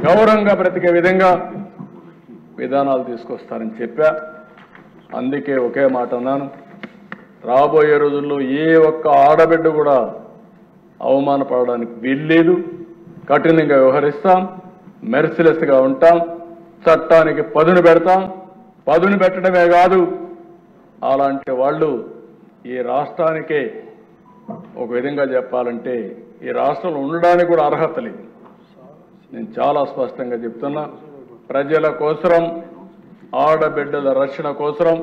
Speaker 1: గౌరవంగా బ్రతికే విధంగా విధానాలు తీసుకొస్తారని చెప్పా. అందుకే ఒకే మాట అన్నాను, రాబోయే రోజుల్లో ఏ ఒక్క ఆడబిడ్డ కూడా అవమానపడడానికి వీల్లేదు. కఠినంగా వ్యవహరిస్తాం, మెర్సిలెస్గా ఉంటాం, చట్టానికి పదును పెడతాం. పదును పెట్టడమే కాదు, అలాంటి వాళ్ళు ఈ రాష్ట్రానికే ఒక విధంగా చెప్పాలంటే ఈ రాష్ట్రంలో ఉండడానికి కూడా అర్హత లేదు. నేను చాలా స్పష్టంగా చెప్తున్నా, ప్రజల కోసరం, ఆడబిడ్డల రక్షణ కోసరం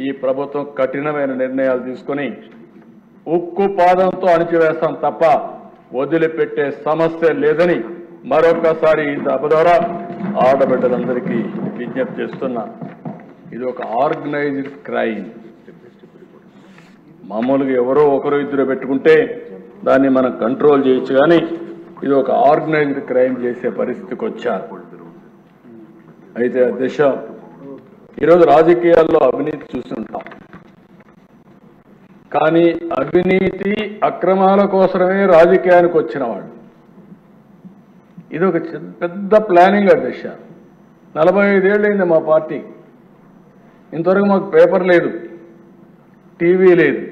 Speaker 1: ఈ ప్రభుత్వం కఠినమైన నిర్ణయాలు తీసుకొని ఉక్కు పాదంతో అణిచివేస్తాం తప్ప వదిలిపెట్టే సమస్య లేదని మరొకసారి ఈ సభ ద్వారా ఆడబిడ్డలందరికీ విజ్ఞప్తి చేస్తున్నా. ఇది ఒక ఆర్గనైజ్డ్ క్రైమ్. మామూలుగా ఎవరో ఒకరు ఇద్దరు పెట్టుకుంటే దాన్ని మనం కంట్రోల్ చేయొచ్చు, కానీ ఇది ఒక ఆర్గనైజ్డ్ క్రైమ్ చేసే పరిస్థితికి వచ్చారు. అయితే అధ్యక్ష, ఈరోజు రాజకీయాల్లో అవినీతి చూస్తుంటాం, కానీ అవినీతి అక్రమాల కోసమే రాజకీయానికి వచ్చిన వాళ్ళు. ఇది ఒక పెద్ద ప్లానింగ్ అధ్యక్ష. 45 ఏళ్ళైంది మా పార్టీ. ఇంతవరకు మాకు పేపర్ లేదు, టీవీ లేదు.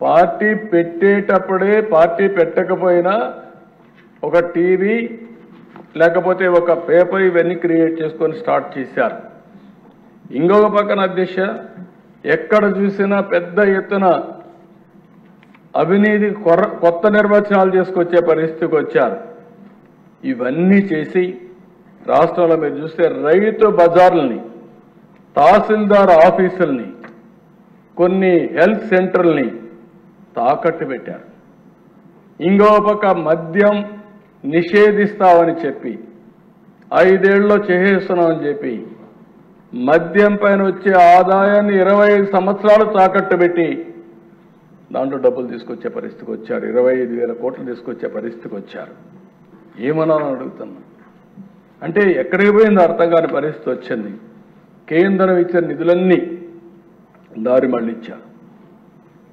Speaker 1: పార్టీ పెట్టేటప్పుడే, పార్టీ పెట్టకపోయినా ఒక టీవీ లేకపోతే ఒక పేపర్ ఇవన్నీ క్రియేట్ చేసుకొని స్టార్ట్ చేశారు. ఇంకొక పక్కన అధ్యక్ష, ఎక్కడ చూసినా పెద్ద ఎత్తున అవినీతి కొత్త నిర్వచనాలు చేసుకొచ్చే పరిస్థితికి వచ్చారు. ఇవన్నీ చేసి రాష్ట్రంలో మీరు చూస్తే రైతు బజార్లని, తహసీల్దార్ ఆఫీసుల్ని, కొన్ని హెల్త్ సెంటర్లని తాకట్టు పెట్టారు. ఇంకో పక్క మద్యం నిషేధిస్తామని చెప్పి 5 ఏళ్ళలో చేసేస్తున్నామని చెప్పి మద్యం పైన వచ్చే ఆదాయాన్ని 25 సంవత్సరాలు తాకట్టు పెట్టి దాంట్లో డబ్బులు తీసుకొచ్చే పరిస్థితికి వచ్చారు. 25,000 కోట్లు తీసుకొచ్చే పరిస్థితికి వచ్చారు. ఏమనాలని అడుగుతున్నా. అంటే ఎక్కడికి పోయిందో అర్థం కాని పరిస్థితి వచ్చింది. కేంద్రం ఇచ్చిన నిధులన్నీ దారి మళ్ళించారు.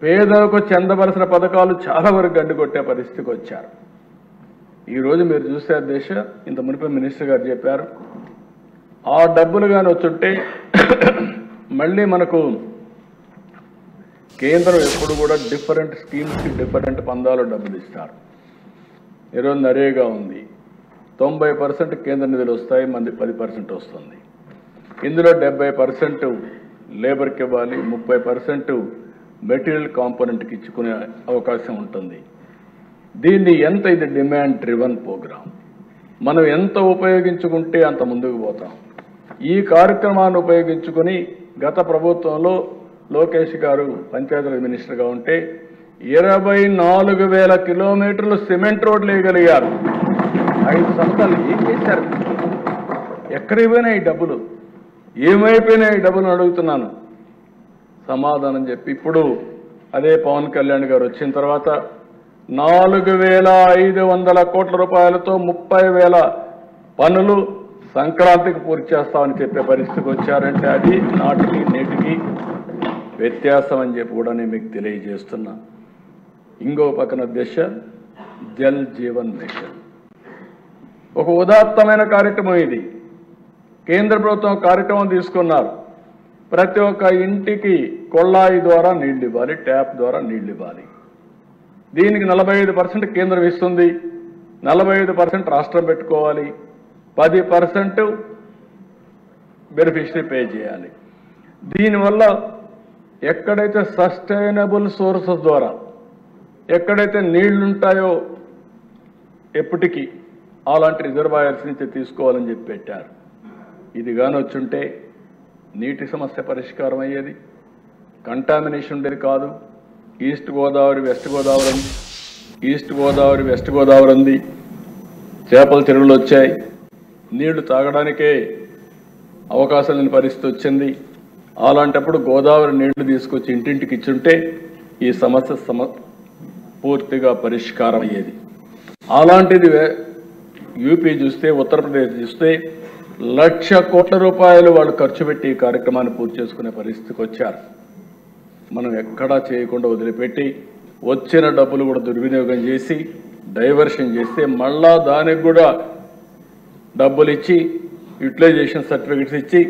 Speaker 1: పేదలకు చెందవలసిన పథకాలు చాలా వరకు గండికొట్టే పరిస్థితికి వచ్చారు. ఈరోజు మీరు చూస్తే అధ్యక్ష, ఇంత మునిపే మినిస్టర్ గారు చెప్పారు, ఆ డబ్బులు కానీ వచ్చుంటే మళ్ళీ మనకు కేంద్రం ఎప్పుడు కూడా డిఫరెంట్ స్కీమ్స్కి డిఫరెంట్ పందాలు డబ్బులు ఇస్తారు. ఈరోజు నరేగా ఉంది, 90% కేంద్ర నిధులు వస్తాయి, మంది 10% వస్తుంది. ఇందులో 70% లేబర్కి ఇవ్వాలి, 30% మెటీరియల్ కాంపోనెంట్కి ఇచ్చుకునే అవకాశం ఉంటుంది. దీన్ని ఎంత, ఇది డిమాండ్ డ్రివన్ ప్రోగ్రామ్. మనం ఎంత ఉపయోగించుకుంటే అంత ముందుకు పోతాం. ఈ కార్యక్రమాన్ని ఉపయోగించుకుని గత ప్రభుత్వంలో లోకేష్ గారు పంచాయతీరాజ్ మినిస్టర్గా ఉంటే 24,000 కిలోమీటర్లు సిమెంట్ రోడ్లు వేయగలిగారు. 5 సంవత్సరాలు ఏం చేశారు? ఎక్కడికి పోయినా ఈ డబ్బులు, ఏమైపోయినా ఈ డబ్బులు అడుగుతున్నాను సమాధానం చెప్పి. ఇప్పుడు అదే పవన్ కళ్యాణ్ గారు వచ్చిన తర్వాత 4,500 కోట్ల రూపాయలతో 30,000 పనులు సంక్రాంతికి పూర్తి చేస్తామని చెప్పే పరిస్థితికి వచ్చారంటే అది నాటికి నేటికి వ్యత్యాసం అని చెప్పి కూడా నేను మీకు తెలియజేస్తున్నా. ఇంకో పక్కన దేశ జల్ జీవన్ మిషన్ ఒక ఉదాత్తమైన కార్యక్రమం. ఇది కేంద్ర ప్రభుత్వం కార్యక్రమం తీసుకున్నారు. ప్రతి ఒక్క ఇంటికి కొళ్ళాయి ద్వారా నీళ్లు ఇవ్వాలి, ట్యాప్ ద్వారా నీళ్లు ఇవ్వాలి. దీనికి 45% కేంద్రం ఇస్తుంది, 45% రాష్ట్రం పెట్టుకోవాలి, 10% బెనిఫిషరీ పే చేయాలి. దీనివల్ల ఎక్కడైతే సస్టైనబుల్ సోర్సెస్ ద్వారా ఎక్కడైతే నీళ్లుంటాయో ఎప్పటికీ అలాంటి రిజర్వాయర్స్ నుంచి తీసుకోవాలని చెప్పి పెట్టారు. ఇది కానీ వచ్చుంటే నీటి సమస్య పరిష్కారం అయ్యేది, కంటామినేషన్ ఉండేది కాదు. ఈస్ట్ గోదావరి వెస్ట్ గోదావరి ఉంది, ఈస్ట్ గోదావరి వెస్ట్ గోదావరి ఉంది, చేపల చెరువులు వచ్చాయి, నీళ్లు తాగడానికే అవకాశం లేని పరిస్థితి వచ్చింది. అలాంటప్పుడు గోదావరి నీళ్లు తీసుకొచ్చి ఇంటింటికి ఇచ్చుంటే ఈ సమస్య పూర్తిగా పరిష్కారం అయ్యేది. అలాంటిది యూపీ చూస్తే, ఉత్తరప్రదేశ్ చూస్తే 1,00,000 కోట్ల రూపాయలు వాళ్ళు ఖర్చు పెట్టి ఈ కార్యక్రమాన్ని పూర్తి చేసుకునే పరిస్థితికి వచ్చారు. మనం ఎక్కడా చేయకుండా వదిలిపెట్టి వచ్చిన డబ్బులు కూడా దుర్వినియోగం చేసి డైవర్షన్ చేస్తే మళ్ళా దానికి కూడా డబ్బులు ఇచ్చి యూటిలైజేషన్ సర్టిఫికెట్స్ ఇచ్చి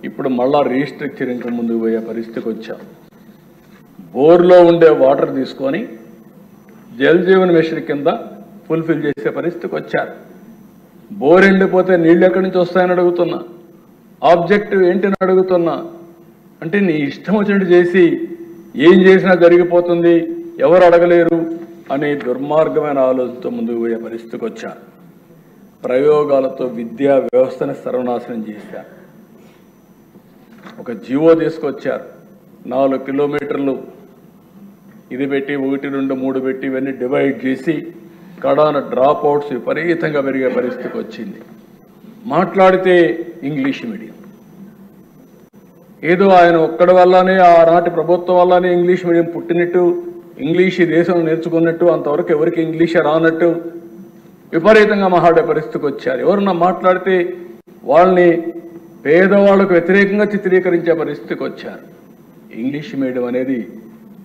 Speaker 1: ఇప్పుడు మళ్ళా రీస్ట్రక్చరింగ్ ముందుకు పోయే పరిస్థితికి వచ్చాం. బోర్లో ఉండే వాటర్ తీసుకొని జల్ జీవన్ మిషన్ కింద ఫుల్ఫిల్ చేసే పరిస్థితికి వచ్చారు. బోర్ ఎండిపోతే నీళ్ళు ఎక్కడి నుంచి వస్తాయని అడుగుతున్నా, ఆబ్జెక్టివ్ ఏంటని అడుగుతున్నా. అంటే నీ ఇష్టం వచ్చినట్టు చేసి ఏం చేసినా జరిగిపోతుంది, ఎవరు అడగలేరు అనే దుర్మార్గమైన ఆలోచనతో ముందుకు పోయే పరిస్థితికి వచ్చారు. ప్రయోగాలతో విద్యా వ్యవస్థను సర్వనాశనం చేశారు. ఒక జీవో తీసుకొచ్చారు, 4 కిలోమీటర్లు ఇది పెట్టి 1, 2, 3 పెట్టి ఇవన్నీ డివైడ్ చేసి కడాన డ్రాప్ అవుట్స్ విపరీతంగా పెరిగే పరిస్థితికి వచ్చింది. మాట్లాడితే ఇంగ్లీష్ మీడియం, ఏదో ఆయన ఒక్కడి వల్లనే ఆనాటి ప్రభుత్వం వల్లనే ఇంగ్లీష్ మీడియం పుట్టినట్టు, ఇంగ్లీష్ ఈ దేశం నేర్చుకున్నట్టు, అంతవరకు ఎవరికి ఇంగ్లీషే రానట్టు విపరీతంగా మాట్లాడే పరిస్థితికి వచ్చారు. ఎవరన్నా మాట్లాడితే వాళ్ళని పేదవాళ్ళకు వ్యతిరేకంగా చిత్రీకరించే పరిస్థితికి వచ్చారు. ఇంగ్లీష్ మీడియం అనేది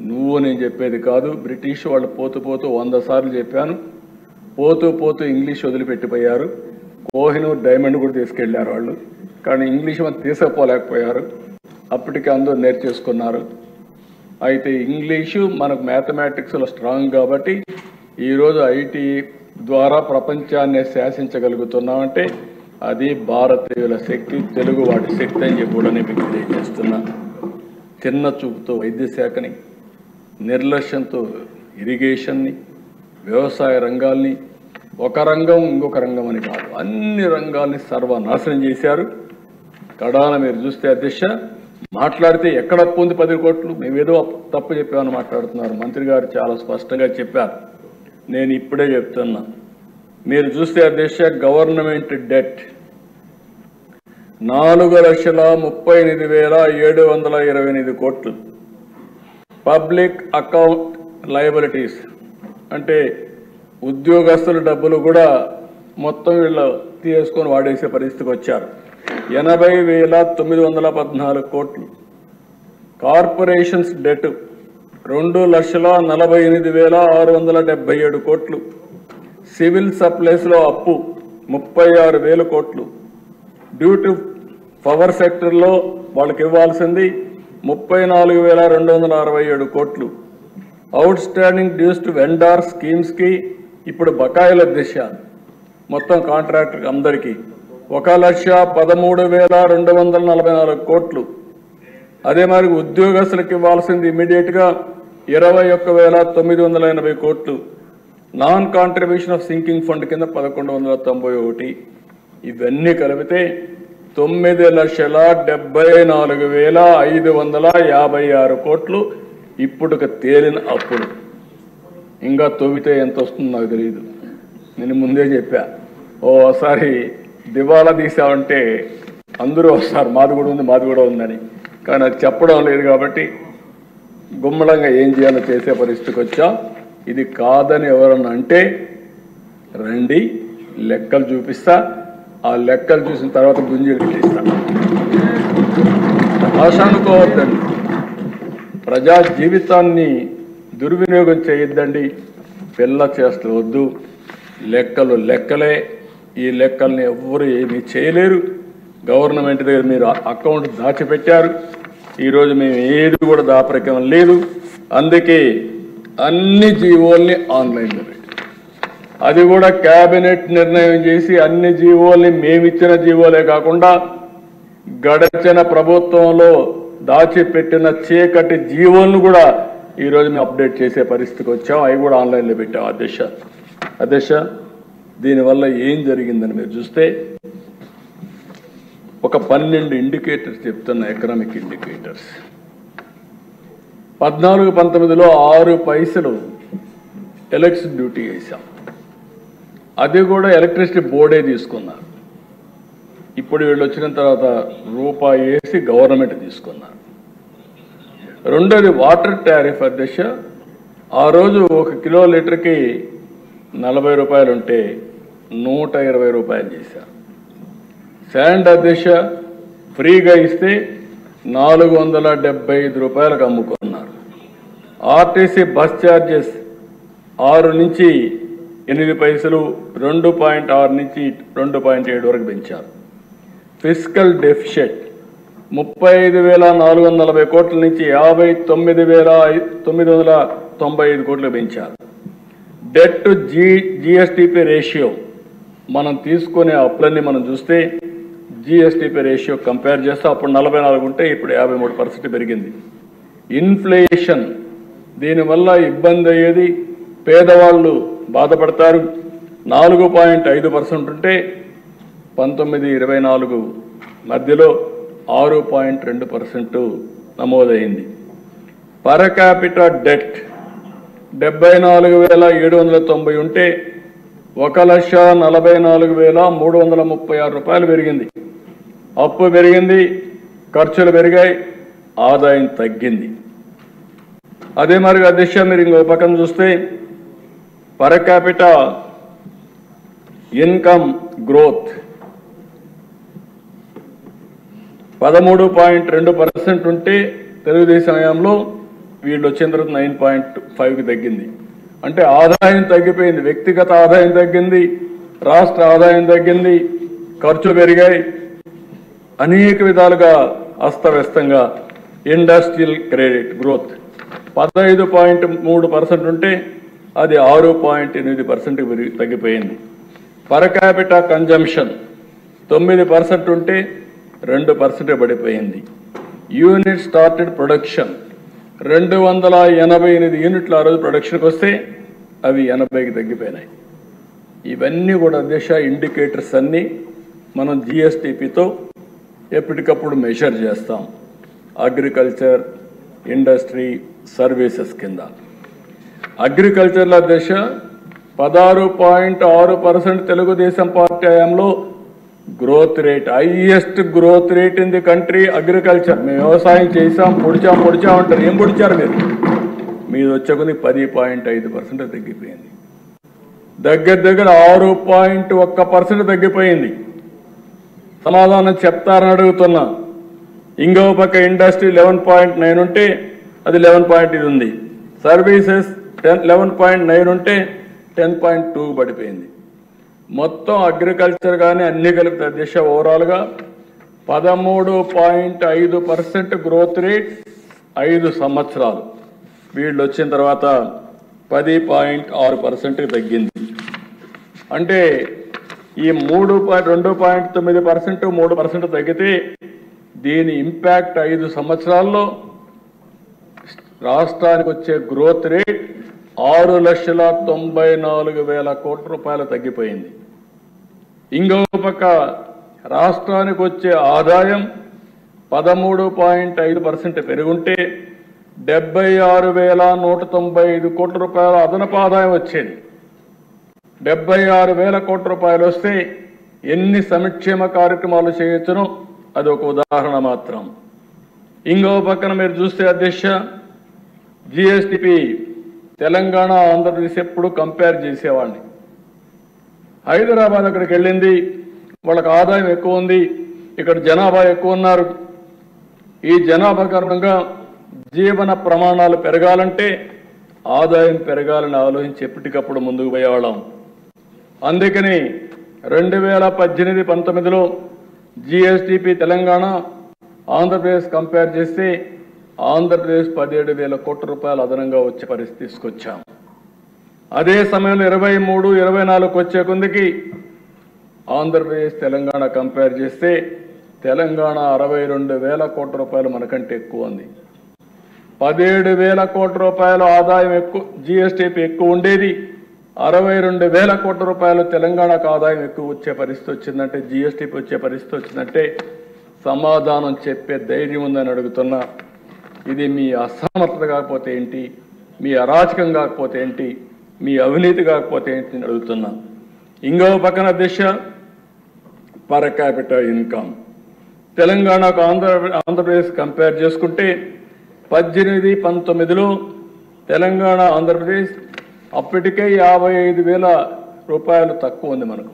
Speaker 1: నువ్వు నేను చెప్పేది కాదు, బ్రిటిష్ వాళ్ళు పోతూ పోతూ 100 సార్లు చెప్పాను, పోతూ పోతూ ఇంగ్లీష్ వదిలిపెట్టిపోయారు. కోహినూర్ డైమండ్ కూడా తీసుకెళ్లారు వాళ్ళు, కానీ ఇంగ్లీష్ మనం తీసుకుపోలేకపోయారు. అప్పటికి అందరూ నేర్చేసుకున్నారు. అయితే ఇంగ్లీషు మనకు మ్యాథమెటిక్స్లో స్ట్రాంగ్ కాబట్టి ఈరోజు ఐటీ ద్వారా ప్రపంచాన్ని శాసించగలుగుతున్నామంటే అది భారతీయుల శక్తి, తెలుగు వాడి శక్తి అని చెప్పి కూడా నేను మీకు తెలియజేస్తున్నా. చిన్న చూపుతో వైద్య శాఖని, నిర్లక్ష్యంతో ఇరిగేషన్ని, వ్యవసాయ రంగాల్ని, ఒక రంగం ఇంకొక రంగం అని కాదు అన్ని రంగాల్ని సర్వనాశనం చేశారు. కడాన మీరు చూస్తే అధ్యక్ష మాట్లాడితే ఎక్కడ అప్పు ఉంది 10 కోట్లు, మేమేదో తప్పు చెప్పామని మాట్లాడుతున్నారు. మంత్రి గారు చాలా స్పష్టంగా చెప్పారు, నేను ఇప్పుడే చెప్తున్నా. మీరు చూస్తే అధ్యక్ష గవర్నమెంట్ డెట్ 4,38,728 కోట్లు, పబ్లిక్ అకౌంట్ లయబిలిటీస్ అంటే ఉద్యోగస్తుల డబ్బులు కూడా మొత్తం వీళ్ళు తీసుకొని వాడేసే పరిస్థితికి వచ్చారు, 80,914 కోట్లు. కార్పొరేషన్స్ డెట్ 2,48,677 కోట్లు. సివిల్ సప్లైస్లో అప్పు 36,000 కోట్లు. డ్యూ టు పవర్ సెక్టర్లో వాళ్ళకి ఇవ్వాల్సింది 34,267 కోట్లు. Outstanding dues to vendor స్కీమ్స్కి ఇప్పుడు బకాయిల దిశ మొత్తం కాంట్రాక్టర్ అందరికీ 1,13,244 కోట్లు. అదే మరి ఉద్యోగస్తులకు ఇవ్వాల్సింది ఇమీడియట్గా 21,980 కోట్లు. Non contribution of sinking fund కింద 1,191. ఇవన్నీ కలిపితే 9,74,556 కోట్లు ఇప్పుడు తేలిన అప్పులు. ఇంకా తవ్వితే ఎంత వస్తుందో నాకు తెలియదు. నేను ముందే చెప్పా, ఓసారి దివాలా తీసామంటే అందరూ వస్తారు, మాది కూడా ఉంది మాది కూడా ఉందని. కానీ అది చెప్పడం లేదు కాబట్టి గుమ్మడంగా ఏం చేయాలో చేసే పరిస్థితికి వచ్చా. ఇది కాదని ఎవరన్నా అంటే రండి, లెక్కలు చూపిస్తా, ఆ లెక్కలు చూసిన తర్వాత గుంజీలు పెట్టిస్తా. ఆశ అనుకోవద్దండి, ప్రజా జీవితాన్ని దుర్వినియోగం చేయొద్దండి, పిల్ల చేస్తూ వద్దు. లెక్కలు లెక్కలే, ఈ లెక్కల్ని ఎవ్వరు ఏమీ చేయలేరు. గవర్నమెంట్ దగ్గర మీరు అకౌంట్ దాచిపెట్టారు, ఈరోజు మేము ఏది కూడా దాపరికం లేదు. అందుకే అన్ని జీవోల్ని ఆన్లైన్లో పెట్టి, అది కూడా కేబినెట్ నిర్ణయం చేసి అన్ని జీవోల్ని మేమిచ్చిన జీవోలే కాకుండా గడచిన ప్రభుత్వంలో దాచిపెట్టిన చీకటి జీవోలను కూడా ఈరోజు మేము అప్డేట్ చేసే పరిస్థితికి వచ్చాం. అవి కూడా ఆన్లైన్లో పెట్టాం. అధ్యక్ష దీనివల్ల ఏం జరిగిందని మీరు చూస్తే ఒక 12 ఇండికేటర్స్ చెప్తున్న ఎకనామిక్ ఇండికేటర్స్. 14-19లో 6 పైసలు ఎలక్ట్రిసిటీ డ్యూటీ వేసాం, అది కూడా ఎలక్ట్రిసిటీ బోర్డే తీసుకున్నారు. ఇప్పుడు వీళ్ళు వచ్చిన తర్వాత రూపాయి వేసి గవర్నమెంట్ తీసుకున్నారు. రెండోది వాటర్ టారిఫ్ అధ్యక్ష, ఆ రోజు 1 కిలో లీటర్కి 40 రూపాయలు ఉంటే 120 రూపాయలు చేశారు. శాండ్ అధ్యక్ష ఫ్రీగా ఇస్తే 475 రూపాయలకు అమ్ముకున్నారు. ఆర్టీసీ బస్ ఛార్జెస్ 6 నుంచి 8 పైసలు 2.6 నుంచి 2.7 వరకు పెంచారు. ఫిస్కల్ డెఫిషిట్ 35,440 కోట్ల నుంచి 59,995 కోట్లు పెంచారు. డెట్ టు జిఎస్టిపి రేషియో మనం తీసుకునే అప్పులన్నీ మనం చూస్తే జిఎస్టిపి రేషియో కంపేర్ చేస్తే అప్పుడు 44 ఉంటే ఇప్పుడు 53% పెరిగింది. ఇన్ఫ్లేషన్ దీనివల్ల ఇబ్బంది అయ్యేది, పేదవాళ్ళు బాధపడతారు. 4.5% ఉంటే 19-24 మధ్యలో 6.2% నమోదైంది. పర్ క్యాపిటా డెట్ 74,790 ఉంటే 1,44,336 రూపాయలు పెరిగింది. అప్పు పెరిగింది, ఖర్చులు పెరిగాయి, ఆదాయం తగ్గింది. అదే మరి అధ్యక్ష మీరు ఇంకో పక్కన చూస్తే పర్ క్యాపిటా ఇన్కమ్ గ్రోత్ 13.2% ఉంటే తెలుగుదేశం హయాంలో వీళ్ళు వచ్చిన తర్వాత 9.5కి తగ్గింది. అంటే ఆదాయం తగ్గిపోయింది, వ్యక్తిగత ఆదాయం తగ్గింది, రాష్ట్ర ఆదాయం తగ్గింది, ఖర్చులు పెరిగాయి, అనేక విధాలుగా అస్తవ్యస్తంగా. ఇండస్ట్రియల్ క్రెడిట్ గ్రోత్ 15.3% ఉంటే అది 6.8% తగ్గిపోయింది. పర్ క్యాపిటా కన్జంప్షన్ 9% ఉంటే 2% పడిపోయింది. యూనిట్ స్టార్టెడ్ ప్రొడక్షన్ 288 యూనిట్లు ఆ రోజు ప్రొడక్షన్కి వస్తే అవి 80కి తగ్గిపోయినాయి. ఇవన్నీ కూడా అధ్యక్ష ఇండికేటర్స్ అన్నీ మనం జిఎస్టిపితో ఎప్పటికప్పుడు మెజర్ చేస్తాం. అగ్రికల్చర్, ఇండస్ట్రీ, సర్వీసెస్ కింద. అగ్రికల్చర్లో అధ్యక్ష 16.6% తెలుగుదేశం పార్టీ హయాంలో growth rate, highest growth rate in the country agriculture. మేము వ్యవసాయం చేసాం, పొడిచాం అంటారు. ఏం పొడిచారు మీరు? మీరు వచ్చే కొద్ది 10.5% తగ్గిపోయింది. దగ్గర 6.1% తగ్గిపోయింది. సమాధానం చెప్తారని అడుగుతున్నా. ఇంకో పక్క ఇండస్ట్రీ 11.9 ఉంటే అది 11. ఉంది. సర్వీసెస్ 11.9 ఉంటే 10.2 పడిపోయింది. మొత్తం అగ్రికల్చర్ కానీ అన్ని కలిపి అధ్యక్ష ఓవరాల్గా 13.5% గ్రోత్ రేట్ 5 సంవత్సరాలు. వీళ్ళు వచ్చిన తర్వాత 10.6% తగ్గింది. అంటే ఈ 2.9% 3% తగ్గితే దీని ఇంపాక్ట్ 5 సంవత్సరాల్లో రాష్ట్రానికి వచ్చే గ్రోత్ రేట్ 6,94,000 కోట్ల రూపాయలు తగ్గిపోయింది. ఇంకో పక్క రాష్ట్రానికి వచ్చే ఆదాయం 13.5% పెరుగుంటే 76,195 కోట్ల రూపాయల అదనపు ఆదాయం వచ్చేది. 76,000 కోట్ల రూపాయలు వస్తే ఎన్ని సంక్షేమ కార్యక్రమాలు చేయొచ్చునో అది ఒక ఉదాహరణ మాత్రం. ఇంకో పక్కన మీరు చూస్తే అధ్యక్ష జిఎస్టిపి తెలంగాణ, ఆంధ్రప్రదేశ్ ఎప్పుడు కంపేర్ చేసేవాడిని. హైదరాబాద్ అక్కడికి వెళ్ళింది, వాళ్ళకి ఆదాయం ఎక్కువ ఉంది, ఇక్కడ జనాభా ఎక్కువ ఉన్నారు. ఈ జనాభా కారణంగా జీవన ప్రమాణాలు పెరగాలంటే ఆదాయం పెరగాలని ఆలోచించి ఎప్పటికప్పుడు ముందుకు పోయేవాళ్ళం. అందుకని 2018-19లో జిఎస్టిపి తెలంగాణ, ఆంధ్రప్రదేశ్ కంపేర్ చేస్తే ఆంధ్రప్రదేశ్ 17,000 కోట్ల రూపాయలు అదనంగా వచ్చే పరిస్థితి తీసుకొచ్చాం. అదే సమయంలో 23-24 వచ్చే కొందికి ఆంధ్రప్రదేశ్ తెలంగాణ కంపేర్ చేస్తే తెలంగాణ 62,000 కోట్ల రూపాయలు మనకంటే ఎక్కువ ఉంది. 17,000 కోట్ల రూపాయలు ఆదాయం ఎక్కువ, జిఎస్టిపి ఎక్కువ ఉండేది. 62,000 కోట్ల రూపాయలు తెలంగాణకు ఆదాయం ఎక్కువ వచ్చే పరిస్థితి వచ్చిందంటే, జిఎస్టిపి వచ్చే పరిస్థితి వచ్చిందంటే సమాధానం చెప్పే ధైర్యం ఉందని అడుగుతున్నా. ఇది మీ అసమర్థత కాకపోతే ఏంటి, మీ అరాచకం కాకపోతే ఏంటి, మీ అవినీతి కాకపోతే ఏంటి అని అడుగుతున్నా. ఇంకో పక్కన దిశ పర్ క్యాపిటల్ ఇన్కమ్ తెలంగాణకు ఆంధ్రప్రదేశ్ కంపేర్ చేసుకుంటే 18-19లో తెలంగాణ, ఆంధ్రప్రదేశ్ అప్పటికే 55,000 రూపాయలు తక్కువ ఉంది మనకు.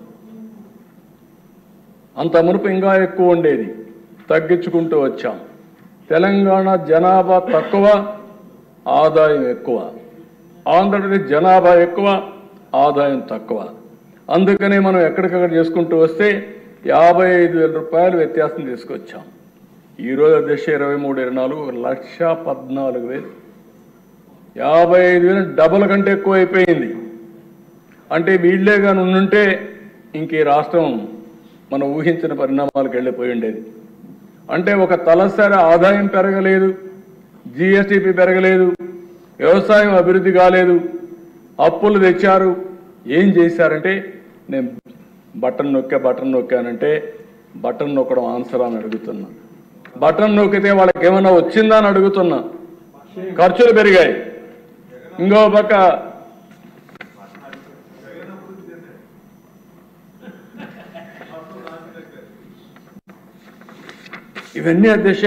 Speaker 1: అంత మునుపు ఇంకా ఎక్కువ ఉండేది, తగ్గించుకుంటూ వచ్చాం. తెలంగాణ జనాభా తక్కువ, ఆదాయం ఎక్కువ. ఆంధ్రప్రదేశ్ జనాభా ఎక్కువ, ఆదాయం తక్కువ. అందుకనే మనం ఎక్కడికక్కడ చేసుకుంటూ వస్తే 55,000 రూపాయలు వ్యత్యాసం తీసుకొచ్చాం. ఈరోజు అధ్యక్ష 23-24 1,14,000. 55,000 డబుల్ కంటే ఎక్కువ అయిపోయింది. అంటే వీళ్ళే కానీ ఉండుంటే ఇంక ఈ రాష్ట్రం మనం ఊహించిన పరిణామాలకు వెళ్ళిపోయి ఉండేది. అంటే ఒక తలసరి ఆదాయం పెరగలేదు, జీఎస్టీపీ పెరగలేదు, వ్యవసాయం అభివృద్ధి కాలేదు, అప్పులు తెచ్చారు. ఏం చేశారంటే నేను బటన్ నొక్కానంటే బటన్ నొక్కడం ఆన్సర్ అని అడుగుతున్నా. బటన్ నొక్కితే వాళ్ళకి ఏమైనా వచ్చిందా అని అడుగుతున్నా. ఖర్చులు పెరిగాయి. ఇంకో పక్క ఇవన్నీ అధ్యక్ష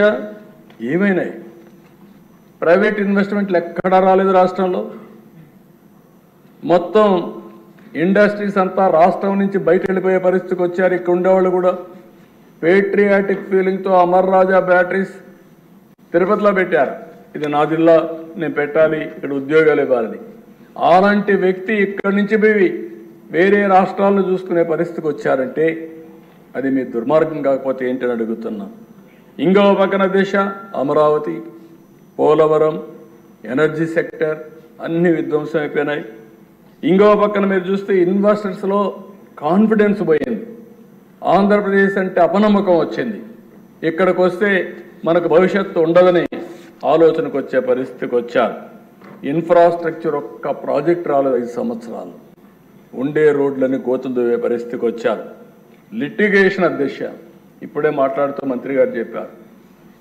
Speaker 1: ఏమైనాయి? ప్రైవేట్ ఇన్వెస్ట్మెంట్లు ఎక్కడా రాలేదు రాష్ట్రంలో. మొత్తం ఇండస్ట్రీస్ అంతా రాష్ట్రం నుంచి బయట వెళ్ళిపోయే పరిస్థితికి వచ్చారు. ఇక్కడ ఉండేవాళ్ళు కూడా పేట్రియాటిక్ ఫీలింగ్తో అమర్ రాజా బ్యాటరీస్ తిరుపతిలో పెట్టారు. ఇది నా జిల్లా, నేను పెట్టాలి, ఇక్కడ ఉద్యోగాలు ఇవ్వాలని. అలాంటి వ్యక్తి ఇక్కడి నుంచి పోయి వేరే రాష్ట్రాలను చూసుకునే పరిస్థితికి వచ్చారంటే అది మీ దుర్మార్గం కాకపోతే ఏంటని అడుగుతున్నా. ఇంకో పక్కన దేశ అమరావతి, పోలవరం, ఎనర్జీ సెక్టర్ అన్ని విధ్వంసం అయిపోయినాయి. ఇంకో పక్కన మీరు చూస్తే ఇన్వెస్టర్స్లో కాన్ఫిడెన్స్ పోయింది. ఆంధ్రప్రదేశ్ అంటే అపనమ్మకం వచ్చింది. ఇక్కడికి వస్తే మనకు భవిష్యత్తు ఉండదని ఆలోచనకు వచ్చే పరిస్థితికి వచ్చారు. ఇన్ఫ్రాస్ట్రక్చర్ ఒక్క ప్రాజెక్ట్ రాలేదు 5 సంవత్సరాలు. ఉండే రోడ్లని గోతులు దువ్వే పరిస్థితికి వచ్చారు. లిటిగేషన్ అధ్యక్ష ఇప్పుడే మాట్లాడుతూ మంత్రి గారు చెప్పారు,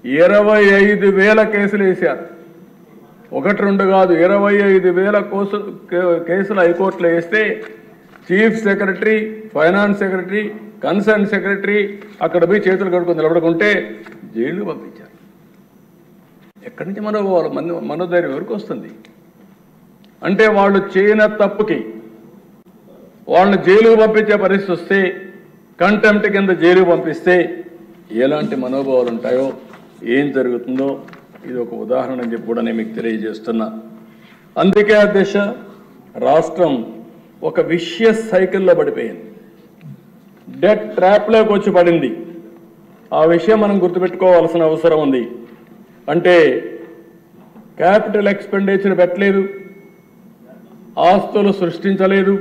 Speaker 1: 25,000 కేసులు వేశారు. 1-2 కాదు, 25,000 కేసులు హైకోర్టులో వేస్తే chief secretary, finance secretary, concern secretary అక్కడ పోయి చేతులు కడుక్కొని నిలబడుకుంటే జైలు పంపించారు. ఎక్కడి నుంచి మనోధైర్యం ఎవరికి వస్తుంది? అంటే వాళ్ళు చేయని తప్పుకి వాళ్ళని జైలుకు పంపించే పరిస్థితి వస్తే, కంటెంప్ట్ కింద జైలుకు పంపిస్తే ఎలాంటి మనోభావాలు ఉంటాయో, ఏం జరుగుతుందో ఇది ఒక ఉదాహరణ అని చెప్పి కూడా నేను మీకు తెలియజేస్తున్నా. అందుకే అధ్యక్ష రాష్ట్రం ఒక విషియస్ సైకిల్లో పడిపోయింది. డెట్ ట్రాప్లోకి వచ్చి పడింది. ఆ విషయం మనం గుర్తుపెట్టుకోవాల్సిన అవసరం ఉంది. అంటే క్యాపిటల్ ఎక్స్పెండిచర్ పెట్టలేదు, ఆస్తులు సృష్టించలేదు,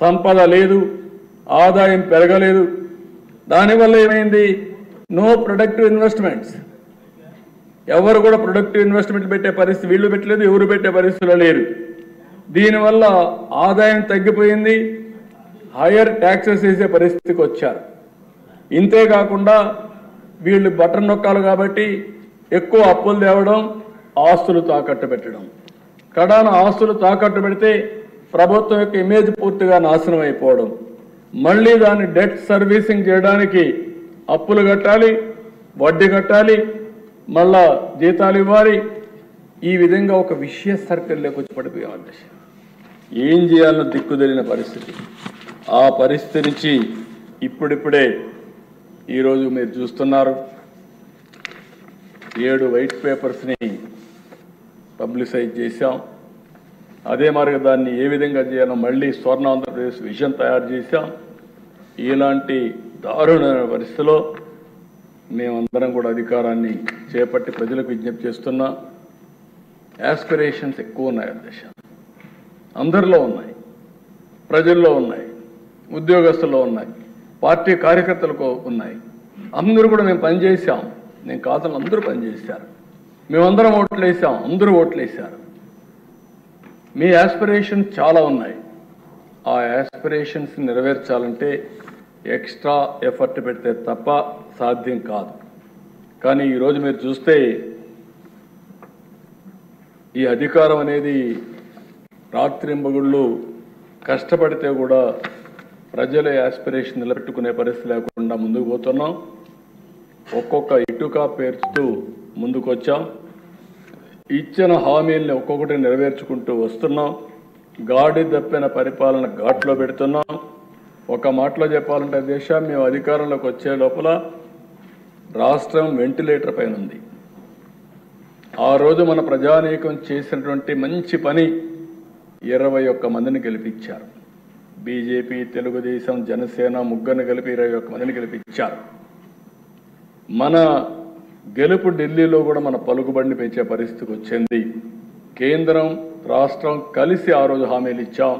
Speaker 1: సంపద లేదు, ఆదాయం పెరగలేదు. దానివల్ల ఏమైంది? No productive investments. ఎవరు కూడా ప్రొడక్టివ్ ఇన్వెస్ట్మెంట్ పెట్టే పరిస్థితి వీళ్ళు పెట్టలేదు, ఎవరు పెట్టే పరిస్థితులు లేరు. దీనివల్ల ఆదాయం తగ్గిపోయింది, హైయర్ ట్యాక్సెస్ వేసే పరిస్థితికి వచ్చారు. ఇంతేకాకుండా వీళ్ళు బటన్ నొక్కాలి కాబట్టి ఎక్కువ అప్పులు తేవడం, ఆస్తులు తాకట్టు పెట్టడం. కడాన ఆస్తులు తాకట్టు పెడితే ప్రభుత్వం యొక్క ఇమేజ్ పూర్తిగా నాశనం అయిపోవడం. మళ్ళీ దాన్ని డెట్ సర్వీసింగ్ చేయడానికి అప్పులు కట్టాలి, వడ్డీ కట్టాలి, మళ్ళా జీతాలు ఇవ్వాలి. ఈ విధంగా ఒక విషియస్ సర్కిల్లోకి వచ్చి పడిపోయాం అధ్యక్ష. ఏం చేయాలన్న దిక్కు తెలియని పరిస్థితి. ఆ పరిస్థితి నుంచి ఇప్పుడిప్పుడే ఈరోజు మీరు చూస్తున్నారు 7 వైట్ పేపర్స్ని పబ్లిసైజ్ చేశాం. అదే మరి దాన్ని ఏ విధంగా చేయాలో మళ్ళీ స్వర్ణ ఆంధ్రప్రదేశ్ విజన్ తయారు చేశాం. ఇలాంటి దారుణమైన పరిస్థితిలో మేమందరం కూడా అధికారాన్ని చేపట్టి ప్రజలకు విజ్ఞప్తి చేస్తున్నా. యాస్పిరేషన్స్ ఎక్కువ ఉన్నాయి అధ్యక్ష, అందరిలో ఉన్నాయి, ప్రజల్లో ఉన్నాయి, ఉద్యోగస్తుల్లో ఉన్నాయి, పార్టీ కార్యకర్తలకు ఉన్నాయి. అందరూ కూడా మేము పనిచేసాం. నేను కాదని అందరూ పనిచేశారు. మేమందరం ఓట్లు వేసాం, అందరూ ఓట్లు వేశారు. మీ యాస్పిరేషన్స్ చాలా ఉన్నాయి. ఆ యాస్పిరేషన్స్ నెరవేర్చాలంటే ఎక్స్ట్రా ఎఫర్ట్ పెడితే తప్ప సాధ్యం కాదు. కానీ ఈరోజు మీరు చూస్తే ఈ అధికారం అనేది రాత్రింబగుళ్ళు కష్టపడితే కూడా ప్రజల యాస్పిరేషన్ నిలబెట్టుకునే పరిస్థితి లేకుండా ముందుకు పోతున్నాం. ఒక్కొక్క ఇటుక పేర్చుతూ ముందుకు వచ్చాం. ఇచ్చిన హామీల్ని ఒక్కొక్కటి నెరవేర్చుకుంటూ వస్తున్నాం. గాడి తప్పిన పరిపాలన ఘాట్లో పెడుతున్నాం. ఒక మాటలో చెప్పాలంటే దేశం మేము అధికారంలోకి వచ్చే లోపల రాష్ట్రం వెంటిలేటర్ పైన ఉంది. ఆ రోజు మన ప్రజానీకం చేసినటువంటి మంచి పని 21 మందిని గెలిపించారు. బీజేపీ, తెలుగుదేశం, జనసేన ముగ్గురిని కలిపి 21 మందిని గెలిపించారు. మన గెలుపు ఢిల్లీలో కూడా మన పలుకుబడిని పెంచే పరిస్థితికి వచ్చింది. కేంద్రం రాష్ట్రం కలిసి ఆ రోజు హామీలు ఇచ్చాం.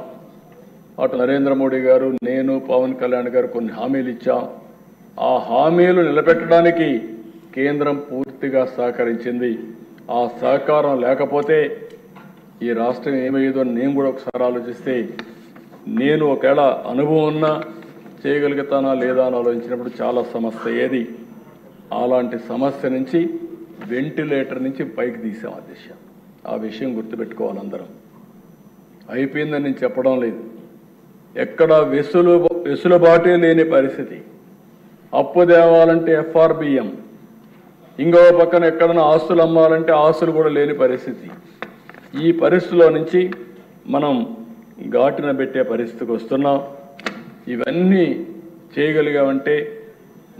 Speaker 1: అటు నరేంద్ర మోడీ గారు, నేను, పవన్ కళ్యాణ్ గారు కొన్ని హామీలు ఇచ్చాం. ఆ హామీలు నిలబెట్టడానికి కేంద్రం పూర్తిగా సహకరించింది. ఆ సహకారం లేకపోతే ఈ రాష్ట్రం ఏమయ్యేదో నేను కూడా ఒకసారి ఆలోచిస్తే నేను ఒకవేళ అనుభవం ఉన్నా చేయగలుగుతానా లేదా అని ఆలోచించినప్పుడు చాలా సమస్య ఏది అలాంటి సమస్య నుంచి వెంటిలేటర్ నుంచి పైకి తీసాం అధ్యక్ష. ఆ విషయం గుర్తుపెట్టుకోవాలి అందరం. అయిపోయిందని నేను చెప్పడం లేదు. ఎక్కడ వెసులుబాటే లేని పరిస్థితి. అప్పు తేవాలంటే FRBM, ఇంకో పక్కన ఎక్కడైనా ఆస్తులు అమ్మాలంటే ఆస్తులు కూడా లేని పరిస్థితి. ఈ పరిస్థితిలో నుంచి మనం ఘాటున పెట్టే పరిస్థితికి వస్తున్నాం. ఇవన్నీ చేయగలిగామంటే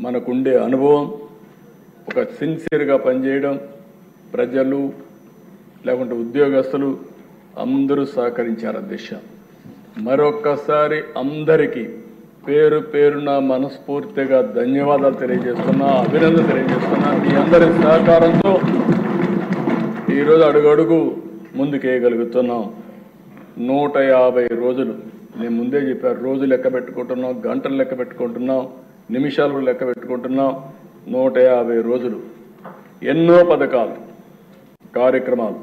Speaker 1: మనకుండే అనుభవం, ఒక సిన్సియర్గా పనిచేయడం, ప్రజలు లేకుంటే ఉద్యోగస్తులు అందరూ సహకరించారు అధ్యక్ష. మరొక్కసారి అందరికీ పేరు పేరున మనస్ఫూర్తిగా ధన్యవాదాలు తెలియజేస్తున్నా, అభినందన తెలియజేస్తున్నా. మీ అందరి సహకారంతో ఈరోజు అడుగడుగు ముందుకేయగలుగుతున్నాం. 150 రోజులు నేను ముందే చెప్పాను. రోజు లెక్క పెట్టుకుంటున్నాం, గంటలు లెక్క పెట్టుకుంటున్నాం, నిమిషాలు లెక్క పెట్టుకుంటున్నాం. 150 రోజులు ఎన్నో పథకాలు, కార్యక్రమాలు,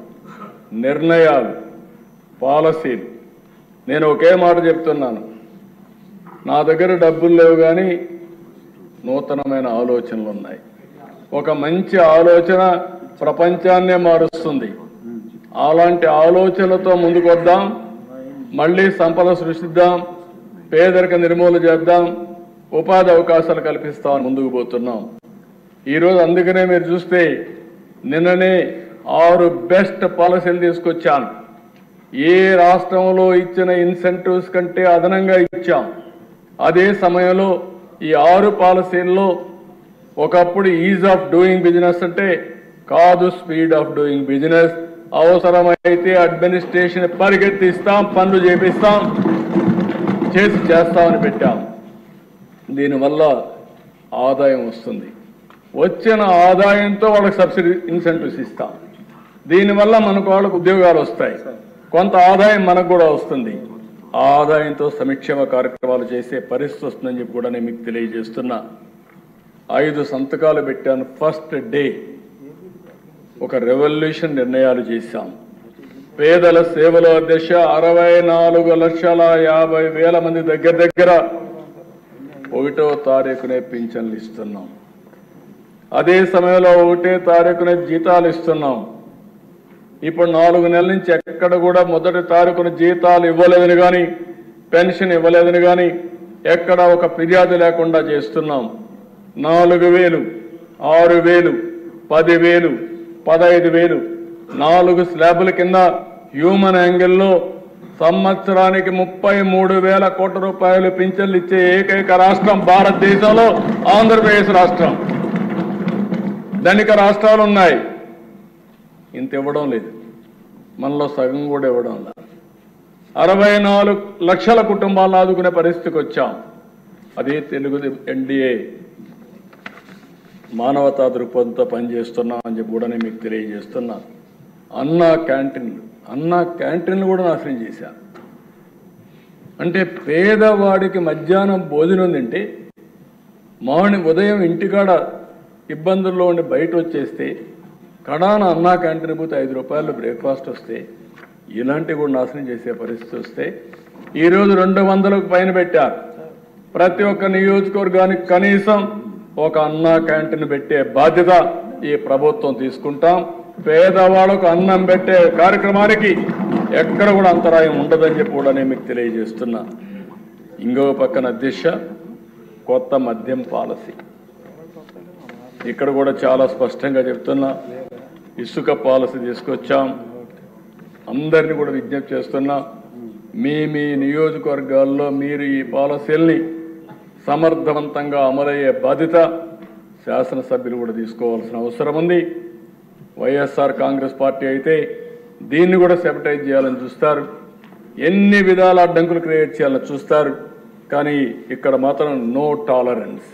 Speaker 1: నిర్ణయాలు, పాలసీలు. నేను ఒకే మాట చెప్తున్నాను, నా దగ్గర డబ్బులు లేవు కానీ నూతనమైన ఆలోచనలు ఉన్నాయి. ఒక మంచి ఆలోచన ప్రపంచాన్నే మారుస్తుంది. అలాంటి ఆలోచనలతో ముందుకు వద్దాం. మళ్ళీ సంపద సృష్టిద్దాం, పేదరిక నిర్మూలన చేద్దాం, ఉపాధి అవకాశాలు కల్పిస్తామని ముందుకు పోతున్నాం. ఈరోజు అందుకనే మీరు చూస్తే నిన్ననే 6 బెస్ట్ పాలసీలు తీసుకొచ్చాను. ఏ రాష్ట్రంలో ఇచ్చిన ఇన్సెంటివ్స్ కంటే అదనంగా ఇచ్చాం. అదే సమయంలో ఈ 6 పాలసీల్లో ఒకప్పుడు ఈజ్ ఆఫ్ డూయింగ్ బిజినెస్ అంటే కాదు, స్పీడ్ ఆఫ్ డూయింగ్ బిజినెస్. అవసరమైతే అడ్మినిస్ట్రేషన్ పరిగెత్తిస్తాం, పనులు చేపిస్తాం, చేస్తామని పెట్టాం. దీనివల్ల ఆదాయం వస్తుంది. వచ్చిన ఆదాయంతో వాళ్ళకి సబ్సిడీ ఇన్సెంటివ్స్ ఇస్తాం. దీనివల్ల మనకు వాళ్ళకు ఉద్యోగాలు వస్తాయి, కొంత ఆదాయం మనకు కూడా వస్తుంది. ఆ ఆదాయంతో సంక్షేమ కార్యక్రమాలు చేసే పరిస్థితి వస్తుందని చెప్పి కూడా నేను మీకు తెలియజేస్తున్నా. 5 సంతకాలు పెట్టాను. ఫస్ట్ డే ఒక రెవల్యూషన్ నిర్ణయాలు చేశాం. పేదల సేవలో అధ్యక్ష 64,50,000 మంది దగ్గర 1వ తారీఖునే పింఛన్లు ఇస్తున్నాం. అదే సమయంలో 1వ తారీఖునే జీతాలు ఇస్తున్నాం. ఇప్పుడు 4 నెలల నుంచి ఎక్కడ కూడా 1వ తారీఖున జీతాలు ఇవ్వలేదని కానీ, పెన్షన్ ఇవ్వలేదని కానీ ఎక్కడ ఒక ఫిర్యాదు లేకుండా చేస్తున్నాం. 4,000, 6,000, 10,000, 15,000 4 స్లాబుల కింద హ్యూమన్ యాంగిల్లో సంవత్సరానికి 33,000 కోట్ల రూపాయలు పింఛన్లు ఇచ్చే ఏకైక రాష్ట్రం భారతదేశంలో ఆంధ్రప్రదేశ్ రాష్ట్రం. ధనిక రాష్ట్రాలు ఉన్నాయి, ఇంత ఇవ్వడం లేదు. మనలో సగం కూడా ఇవ్వడం లేదు. 64 లక్షల కుటుంబాలను ఆదుకునే పరిస్థితికి వచ్చాం. అదే తెలుగు ఎన్డీఏ మానవతా దృక్పథంతో పనిచేస్తున్నాం అని చెప్పి కూడా నేను మీకు తెలియజేస్తున్నా. అన్నా క్యాంటీన్లు కూడా నాశనం చేశాను. అంటే పేదవాడికి మధ్యాహ్నం భోజనం తింటే ఉదయం ఇంటికాడ ఇబ్బందుల్లో ఉండి బయట వచ్చేస్తే కడాన అన్నా క్యాంటీన్ పోతే 5 రూపాయలు బ్రేక్ఫాస్ట్ వస్తే ఇలాంటివి కూడా నాశనం చేసే పరిస్థితి వస్తే ఈరోజు 200కు పైన పెట్టారు. ప్రతి ఒక్క నియోజకవర్గానికి కనీసం ఒక అన్నా క్యాంటీన్ పెట్టే బాధ్యత ఈ ప్రభుత్వం తీసుకుంటాం. పేదవాళ్ళకు అన్నం పెట్టే కార్యక్రమానికి ఎక్కడ కూడా అంతరాయం ఉండదని చెప్పి కూడా నేను మీకు తెలియజేస్తున్నా. ఇంకో పక్కన అధ్యక్ష కొత్త మద్యం పాలసీ ఇక్కడ కూడా చాలా స్పష్టంగా చెప్తున్నా. ఇసుక పాలసీ తీసుకొచ్చాం. అందరినీ కూడా విజ్ఞప్తి చేస్తున్నా, మీ నియోజకవర్గాల్లో మీరు ఈ పాలసీల్ని సమర్థవంతంగా అమలయ్యే బాధ్యత శాసనసభ్యులు కూడా తీసుకోవాల్సిన అవసరం ఉంది. వైఎస్ఆర్ కాంగ్రెస్ పార్టీ అయితే దీన్ని కూడా సెపటైజ్ చేయాలని చూస్తారు, ఎన్ని విధాల అడ్డంకులు క్రియేట్ చేయాలని చూస్తారు. కానీ ఇక్కడ మాత్రం నో టాలరెన్స్.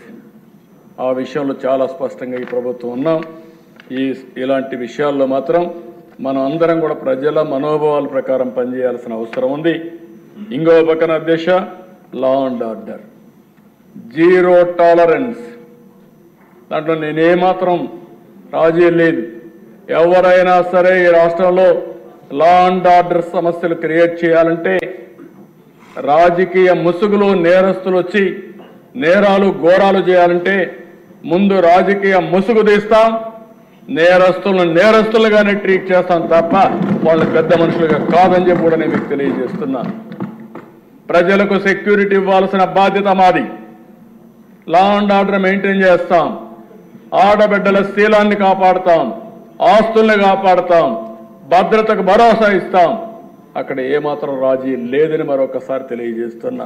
Speaker 1: ఆ విషయంలో చాలా స్పష్టంగా ఈ ప్రభుత్వం ఉన్నాం. ఇలాంటి విషయాల్లో మాత్రం మనం అందరం కూడా ప్రజల మనోభావాల ప్రకారం పనిచేయాల్సిన అవసరం ఉంది. ఇంకో పక్కన అధ్యక్ష law and order, zero tolerance. దాంట్లో నేనేమాత్రం రాజీ లేదు. ఎవరైనా సరే ఈ రాష్ట్రంలో లా అండ్ ఆర్డర్ సమస్యలు క్రియేట్ చేయాలంటే రాజకీయ ముసుగులు నేరస్తులు వచ్చి నేరాలు ఘోరాలు చేయాలంటే ముందు రాజకీయ ముసుగు తీస్తాం, నేరస్తులను నేరస్తులుగానే ట్రీట్ చేస్తాం తప్ప వాళ్ళు పెద్ద మనుషులుగా కాదని చెప్పి కూడా నేను మీకు తెలియజేస్తున్నా. ప్రజలకు సెక్యూరిటీ ఇవ్వాల్సిన బాధ్యత మాది. లా అండ్ ఆర్డర్ మెయింటైన్ చేస్తాం, ఆడబిడ్డల శీలాన్ని కాపాడుతాం, ఆస్తుల్ని కాపాడుతాం, భద్రతకు భరోసా ఇస్తాం. అక్కడ ఏమాత్రం రాజీ లేదని మరొకసారి తెలియజేస్తున్నా.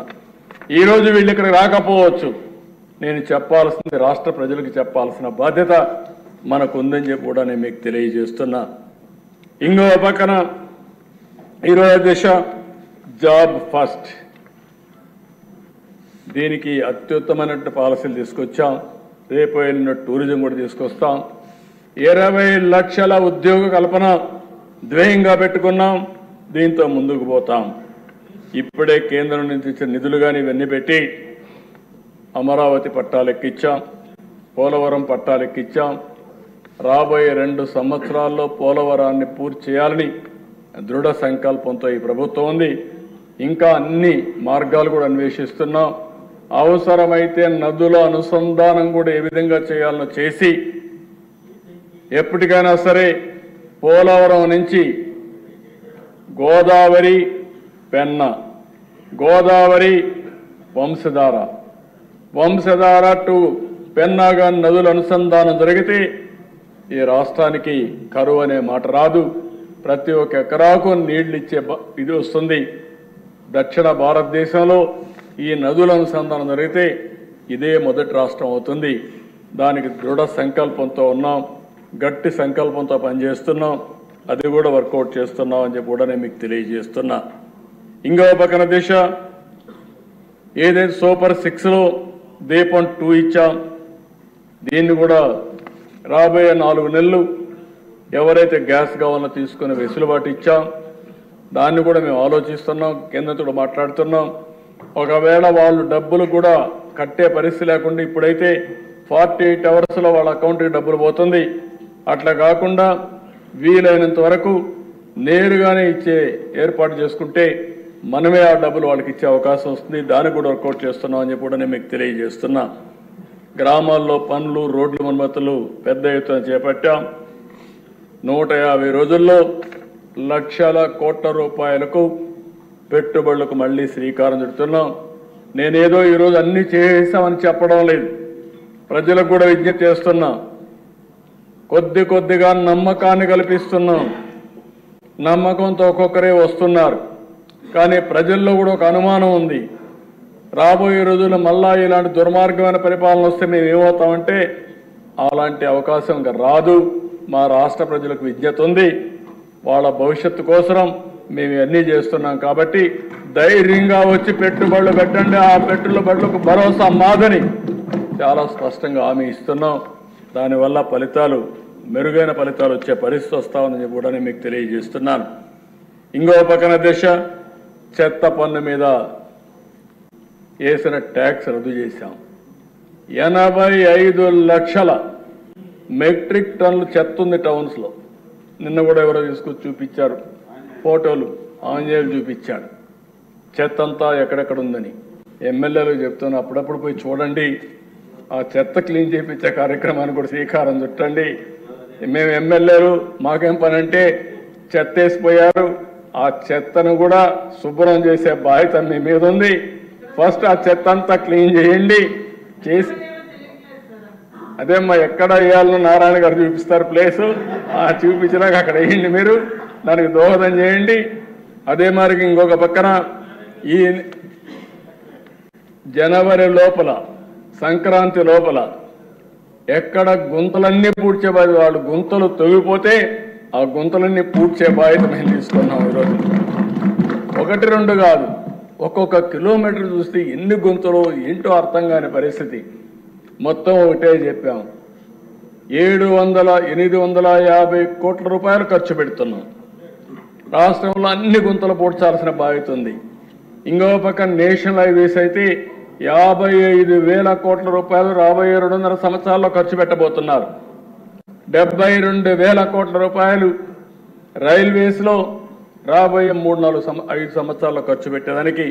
Speaker 1: ఈరోజు వీళ్ళు ఇక్కడికి రాకపోవచ్చు, నేను చెప్పాల్సింది రాష్ట్ర ప్రజలకు చెప్పాల్సిన బాధ్యత మనకు ఉందని చెప్పి కూడా నేను మీకు తెలియజేస్తున్నా. ఇంకో పక్కన ఈరోజు దిశ జాబ్ ఫస్ట్, దీనికి అత్యుత్తమైన పాలసీలు తీసుకొచ్చాం. రేపు వెళ్ళిన టూరిజం కూడా తీసుకొస్తాం. 20 లక్షల ఉద్యోగ కల్పన ధ్యేయంగా పెట్టుకున్నాం. దీంతో ముందుకు పోతాం. ఇప్పుడే కేంద్రం నుంచి ఇచ్చిన నిధులు కానీ ఇవన్నీ పెట్టి అమరావతి పట్టాలెక్కిచ్చాం, పోలవరం పట్టాలెక్కిచ్చాం. రాబోయే 2 సంవత్సరాల్లో పోలవరాన్ని పూర్తి చేయాలని దృఢ సంకల్పంతో ఈ ప్రభుత్వం ఉంది. ఇంకా అన్ని మార్గాలు కూడా అన్వేషిస్తున్నాం. అవసరమైతే నదుల అనుసంధానం కూడా ఏ విధంగా చేయాలనో చేసి ఎప్పటికైనా సరే పోలవరం నుంచి గోదావరి పెన్న, గోదావరి వంశధార టు పెన్నాగా నదుల అనుసంధానం జరిగితే ఈ రాష్ట్రానికి కరువు అనే మాట రాదు. ప్రతి ఒక్క ఎకరాకు నీళ్లు ఇచ్చే ఇది వస్తుంది. దక్షిణ భారతదేశంలో ఈ నదుల అనుసంధానం జరిగితే ఇదే మొదటి రాష్ట్రం అవుతుంది. దానికి దృఢ సంకల్పంతో ఉన్నాం, గట్టి సంకల్పంతో పనిచేస్తున్నాం. అది కూడా వర్కౌట్ చేస్తున్నాం అని చెప్పి కూడా నేను మీకు తెలియజేస్తున్నా. ఇంకో పక్కన దిశ ఏదైతే సూపర్ 6లో దీపం 2 ఇచ్చాం, దీన్ని కూడా రాబోయే 4 నెలలు ఎవరైతే గ్యాస్ కావాలో తీసుకుని వెసులుబాటు ఇచ్చాం. దాన్ని కూడా మేము ఆలోచిస్తున్నాం, కేంద్రంతో మాట్లాడుతున్నాం. ఒకవేళ వాళ్ళు డబ్బులు కూడా కట్టే పరిస్థితి లేకుండా ఇప్పుడైతే 48 అవర్స్లో వాళ్ళ అకౌంట్కి డబ్బులు పోతుంది. అట్లా కాకుండా వీలైనంత వరకు నేరుగానే ఇచ్చే ఏర్పాటు చేసుకుంటే మనమే ఆ డబ్బులు వాళ్ళకి ఇచ్చే అవకాశం వస్తుంది. దాన్ని కూడా వర్కౌట్ చేస్తున్నాం అని చెప్పి కూడా నేను మీకు తెలియజేస్తున్నా. గ్రామాల్లో పనులు, రోడ్లు మరమ్మతులు పెద్ద ఎత్తున చేపట్టాం. 150 రోజుల్లో లక్షల కోట్ల రూపాయలకు పెట్టుబడులకు మళ్ళీ శ్రీకారం చుడుతున్నాం. నేనేదో ఈరోజు అన్ని చేసామని చెప్పడం లేదు, ప్రజలకు కూడా విజ్ఞప్తి చేస్తున్నా. కొద్ది కొద్దిగా నమ్మకాన్ని కల్పిస్తున్నాం. నమ్మకంతో ఒక్కొక్కరే వస్తున్నారు, కానీ ప్రజల్లో కూడా ఒక అనుమానం ఉంది. రాబోయే రోజుల్లో మళ్ళా ఇలాంటి దుర్మార్గమైన పరిపాలన వస్తే మేము ఏమవుతామంటే అలాంటి అవకాశం ఇంకా రాదు. మా రాష్ట్ర ప్రజలకు విజ్ఞత ఉంది. వాళ్ళ భవిష్యత్తు కోసం మేము ఇవన్నీ చేస్తున్నాం. కాబట్టి ధైర్యంగా వచ్చి పెట్టుబడులు పెట్టండి, ఆ పెట్టుబడులకు భరోసా మాదని చాలా స్పష్టంగా హామీ ఇస్తున్నాం. దానివల్ల ఫలితాలు, మెరుగైన ఫలితాలు వచ్చే పరిస్థితి వస్తామని కూడా నేను మీకు తెలియజేస్తున్నాను. ఇంకో పక్కన దిశ చెత్త పన్ను మీద వేసిన ట్యాక్స్ రద్దు చేశాం. 85 లక్షల మెట్రిక్ టన్నులు చెత్త ఉంది టౌన్స్లో. నిన్న కూడా ఎవరో తీసుకొచ్చి చూపించారు, ఫోటోలు ఆంజనేయులు చూపించాడు. చెత్త అంతా ఎక్కడెక్కడ ఉందని ఎమ్మెల్యేలు చెప్తున్నా, అప్పుడప్పుడు పోయి చూడండి. ఆ చెత్త క్లీన్ చేయించే కార్యక్రమాన్ని కూడా శ్రీకారం చుట్టండి. మేము ఎమ్మెల్యేలు మాకేం పని అంటే చెత్త వేసిపోయారు, ఆ చెత్తను కూడా శుభ్రం చేసే బాధ్యత మీ మీద ఉంది. ఫస్ట్ ఆ చెత్త అంతా క్లీన్ చేయండి. చేసి అదేమ్మా ఎక్కడ వేయాలని నారాయణ గారు చూపిస్తారు ప్లేసు, చూపించినాక అక్కడ వేయండి. మీరు దానికి దోహదం చేయండి. అదే మరి ఇంకొక పక్కన ఈ జనవరి లోపల, సంక్రాంతి లోపల ఎక్కడ గుంతలన్నీ పూడ్చే బాధ్యత, వాళ్ళు గుంతలు తొగిపోతే ఆ గుంతలన్నీ పూడ్చే బాధ్యత మేము తీసుకున్నాం. ఈరోజు 1-2 కాదు, ఒక్కొక్క కిలోమీటర్ చూస్తే ఎన్ని గుంతలు ఏంటో అర్థం కాని పరిస్థితి. మొత్తం ఒకటే చెప్పాం, 850 కోట్ల రూపాయలు ఖర్చు పెడుతున్నాం. రాష్ట్రంలో అన్ని గుంతలు పూడ్చాల్సిన బాధ్యత ఉంది. ఇంకో పక్క నేషనల్ హైవేస్ అయితే 55,000 కోట్ల రూపాయలు రాబోయే 2.5 సంవత్సరాల్లో ఖర్చు పెట్టబోతున్నారు. 72,000 కోట్ల రూపాయలు రైల్వేస్లో రాబోయే 5 సంవత్సరాల్లో ఖర్చు పెట్టేదానికి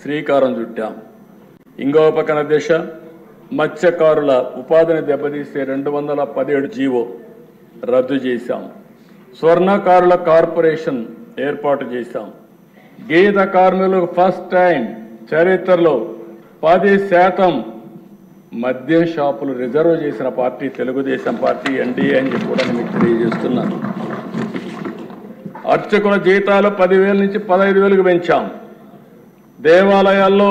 Speaker 1: శ్రీకారం చుట్టాం. ఇంకో పక్కన దిశ మత్స్యకారుల ఉపాధిని దెబ్బతీసే 217 జీవో రద్దు చేశాం. స్వర్ణకారుల కార్పొరేషన్ ఏర్పాటు చేశాం. గీత కార్మికులకు ఫస్ట్ టైం చరిత్రలో 10% మద్యం షాపులు రిజర్వ్ చేసిన పార్టీ తెలుగుదేశం పార్టీ ఎన్డీఏ అని చెప్పి కూడా మీకు తెలియజేస్తున్నాను. అర్చకుల జీతాలు 10,000 నుంచి 15,000కు పెంచాం. దేవాలయాల్లో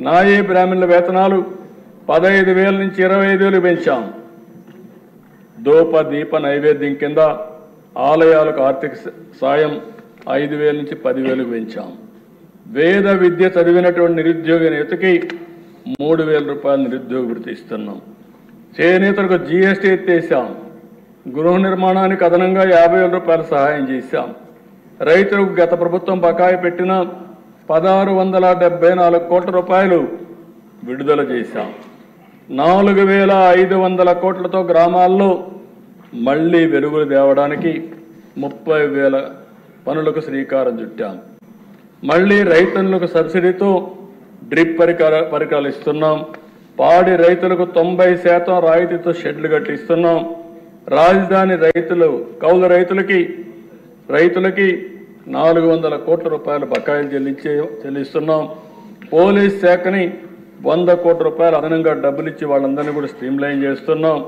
Speaker 1: నాయీ బ్రాహ్మణుల వేతనాలు 15,000 నుంచి 25,000కు పెంచాం. దూప దీప నైవేద్యం కింద ఆలయాలకు ఆర్థిక సాయం 5,000 నుంచి 10,000కు పెంచాం. వేద విద్య చదివినటువంటి నిరుద్యోగ నేతకి 3,000 రూపాయలు నిరుద్యోగ వృత్తి ఇస్తున్నాం. చేనేతలకు జీఎస్టీ ఎత్తేసాం. గృహ నిర్మాణానికి అదనంగా 50,000 రూపాయలు సహాయం చేశాం. రైతులకు గత ప్రభుత్వం బకాయి పెట్టిన 1,674 కోట్ల రూపాయలు విడుదల చేశాం. 4,500 కోట్లతో గ్రామాల్లో మళ్లీ వెలుగులు తేవడానికి 30,000 పనులకు శ్రీకారం చుట్టాం. మళ్లీ రైతులకు సబ్సిడీతో డ్రిప్ పరికరాలు ఇస్తున్నాం. పాడి రైతులకు 90% రాయితీతో షెడ్లు కట్టిస్తున్నాం. రాజధాని కౌలు రైతులకి 400 కోట్ల రూపాయల బకాయిలు చెల్లిస్తున్నాం. పోలీస్ శాఖని 100 కోట్ల రూపాయలు అదనంగా డబ్బులు ఇచ్చి వాళ్ళందరినీ కూడా స్ట్రీమ్లైన్ చేస్తున్నాం.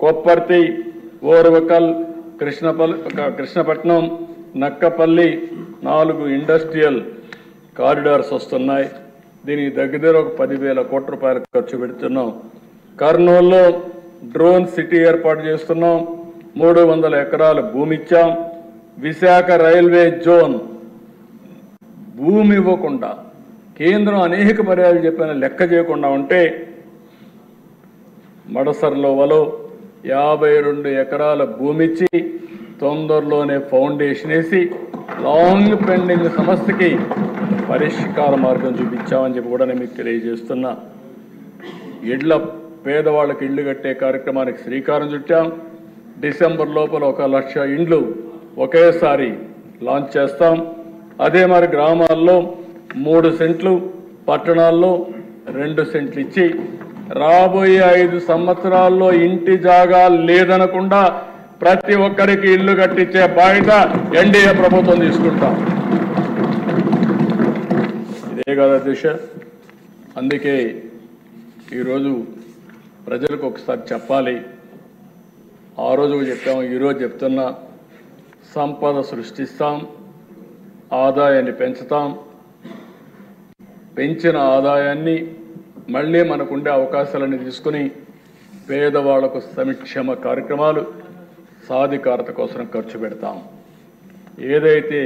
Speaker 1: కొప్పర్తి, ఓర్వకల్, కృష్ణపట్నం, నక్కపల్లి 4 ఇండస్ట్రియల్ కారిడార్స్ వస్తున్నాయి. దీనికి దగ్గర ఒక 10,000 కోట్ల రూపాయలు ఖర్చు పెడుతున్నాం. కర్నూలులో డ్రోన్ సిటీ ఏర్పాటు చేస్తున్నాం. 300 ఎకరాల భూమి ఇచ్చాం. విశాఖ రైల్వే జోన్ భూమి ఇవ్వకుండా కేంద్రం అనేక పర్యాలు చెప్పిన లెక్క చేయకుండా ఉంటే మడసర్లోవలో 52 ఎకరాల భూమి ఇచ్చి తొందరలోనే ఫౌండేషన్ వేసి లాంగ్ పెండింగ్ సమస్యకి పరిష్కార మార్గం చూపించామని చెప్పి కూడా నేను మీకు తెలియజేస్తున్నా. పేదవాళ్ళకి ఇళ్లు కట్టే కార్యక్రమానికి శ్రీకారం చుట్టాం. డిసెంబర్ లోపల 1,00,000 ఇండ్లు ఒకేసారి లాంచ్ చేస్తాం. అదే మరి గ్రామాల్లో 3 సెంట్లు, పట్టణాల్లో 2 సెంట్లు ఇచ్చి రాబోయే 5 సంవత్సరాల్లో ఇంటి జాగా లేదనకుండా ప్రతి ఒక్కరికి ఇల్లు కట్టించే బాధ్యత ఎన్డీఏ ప్రభుత్వం తీసుకుంటాం. ఇదే కదా దిశ. అందుకే ఈరోజు ప్రజలకు ఒకసారి చెప్పాలి. ఆ రోజు చెప్పాము, ఈరోజు చెప్తున్నా. సంపద సృష్టిస్తాం, ఆదాయాన్ని పెంచుతాం. పెంచిన ఆదాయాన్ని మళ్ళీ మనకుండే అవకాశాలన్నీ తీసుకుని పేదవాళ్లకు సంక్షేమ కార్యక్రమాలు, సాధికారత కోసం ఖర్చు పెడతాం. ఏదైతే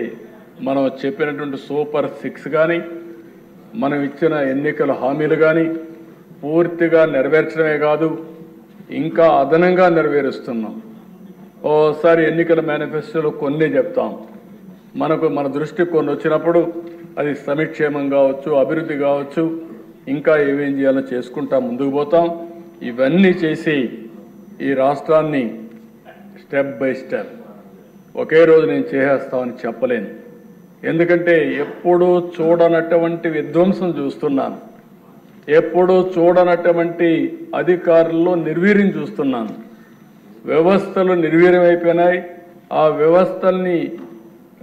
Speaker 1: మనం చెప్పినటువంటి సూపర్ 6 కానీ, మనం ఇచ్చిన ఎన్నికల హామీలు కానీ పూర్తిగా నెరవేర్చడమే కాదు, ఇంకా అదనంగా నెరవేరుస్తున్నాం. ఓసారి ఎన్నికల మేనిఫెస్టోలో కొన్ని చెప్తాం. మన దృష్టికి కొన్ని వచ్చినప్పుడు అది సంక్షేమం కావచ్చు, అభివృద్ధి కావచ్చు, ఇంకా ఏమేం చేయాలో చేసుకుంటా ముందుకు పోతాం. ఇవన్నీ చేసి ఈ రాష్ట్రాన్ని స్టెప్ బై స్టెప్ ఒకే రోజు నేను చేసేస్తామని చెప్పలేను. ఎందుకంటే ఎప్పుడూ చూడనటువంటి విధ్వంసం చూస్తున్నాను. ఎప్పుడూ చూడనటువంటి అధికారుల్లో నిర్వీర్యం చూస్తున్నాను. వ్యవస్థలు నిర్వీర్యమైపోయినాయి. ఆ వ్యవస్థల్ని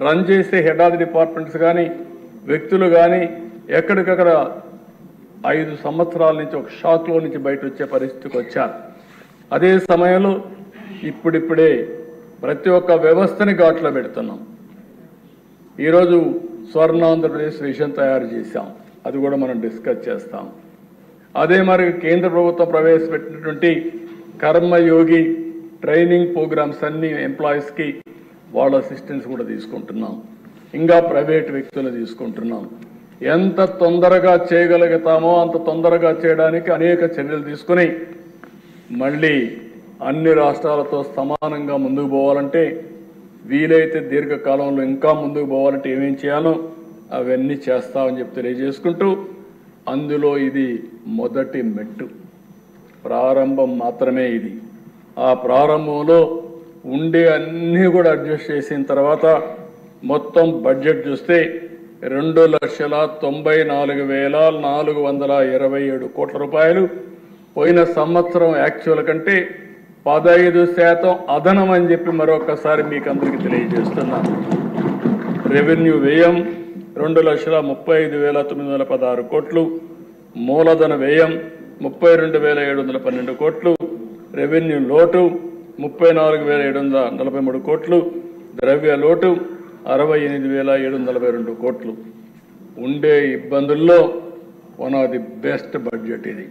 Speaker 1: రన్ చేసే హెడ్ ఆఫ్ ది డిపార్ట్మెంట్స్ కానీ, వ్యక్తులు కానీ ఎక్కడికక్కడ 5 సంవత్సరాల నుంచి ఒక షాక్లో నుంచి బయట వచ్చే పరిస్థితికి వచ్చారు. అదే సమయంలో ఇప్పుడిప్పుడే ప్రతి ఒక్క వ్యవస్థని ఘాట్లో పెడుతున్నాం. ఈరోజు స్వర్ణ ఆంధ్రప్రదేశ్ విజన్ తయారు చేశాం. అది కూడా మనం డిస్కస్ చేస్తాం. అదే మరి కేంద్ర ప్రభుత్వం ప్రవేశపెట్టినటువంటి కర్మయోగి ట్రైనింగ్ ప్రోగ్రామ్స్ అన్ని ఎంప్లాయీస్కి వాళ్ళ అసిస్టెన్స్ కూడా తీసుకుంటున్నాం. ఇంకా ప్రైవేట్ వ్యక్తులు తీసుకుంటున్నాం. ఎంత తొందరగా చేయగలుగుతామో అంత తొందరగా చేయడానికి అనేక చర్యలు తీసుకుని మళ్ళీ అన్ని రాష్ట్రాలతో సమానంగా ముందుకు పోవాలంటే, వీలైతే దీర్ఘకాలంలో ఇంకా ముందుకు పోవాలంటే ఏమేం చేయాలో అవన్నీ చేస్తామని చెప్పి తెలియజేసుకుంటూ, అందులో ఇది మొదటి మెట్టు, ప్రారంభం మాత్రమే. ఇది ఆ ప్రారంభంలో ఉండే అన్నీ కూడా అడ్జస్ట్ చేసిన తర్వాత మొత్తం బడ్జెట్ చూస్తే 2,94,427 కోట్ల రూపాయలు. పోయిన సంవత్సరం యాక్చువల్ కంటే 15% అదనం అని చెప్పి మరొకసారి మీకు అందరికీ తెలియజేస్తున్నాను. రెవెన్యూ వ్యయం 2,35,916 కోట్లు, మూలధన వ్యయం 32,712 కోట్లు, రెవెన్యూ లోటు 34,743 కోట్లు, ద్రవ్య లోటు 68,742 కోట్లు. ఉండే ఇబ్బందుల్లో one of the best budget ఇది.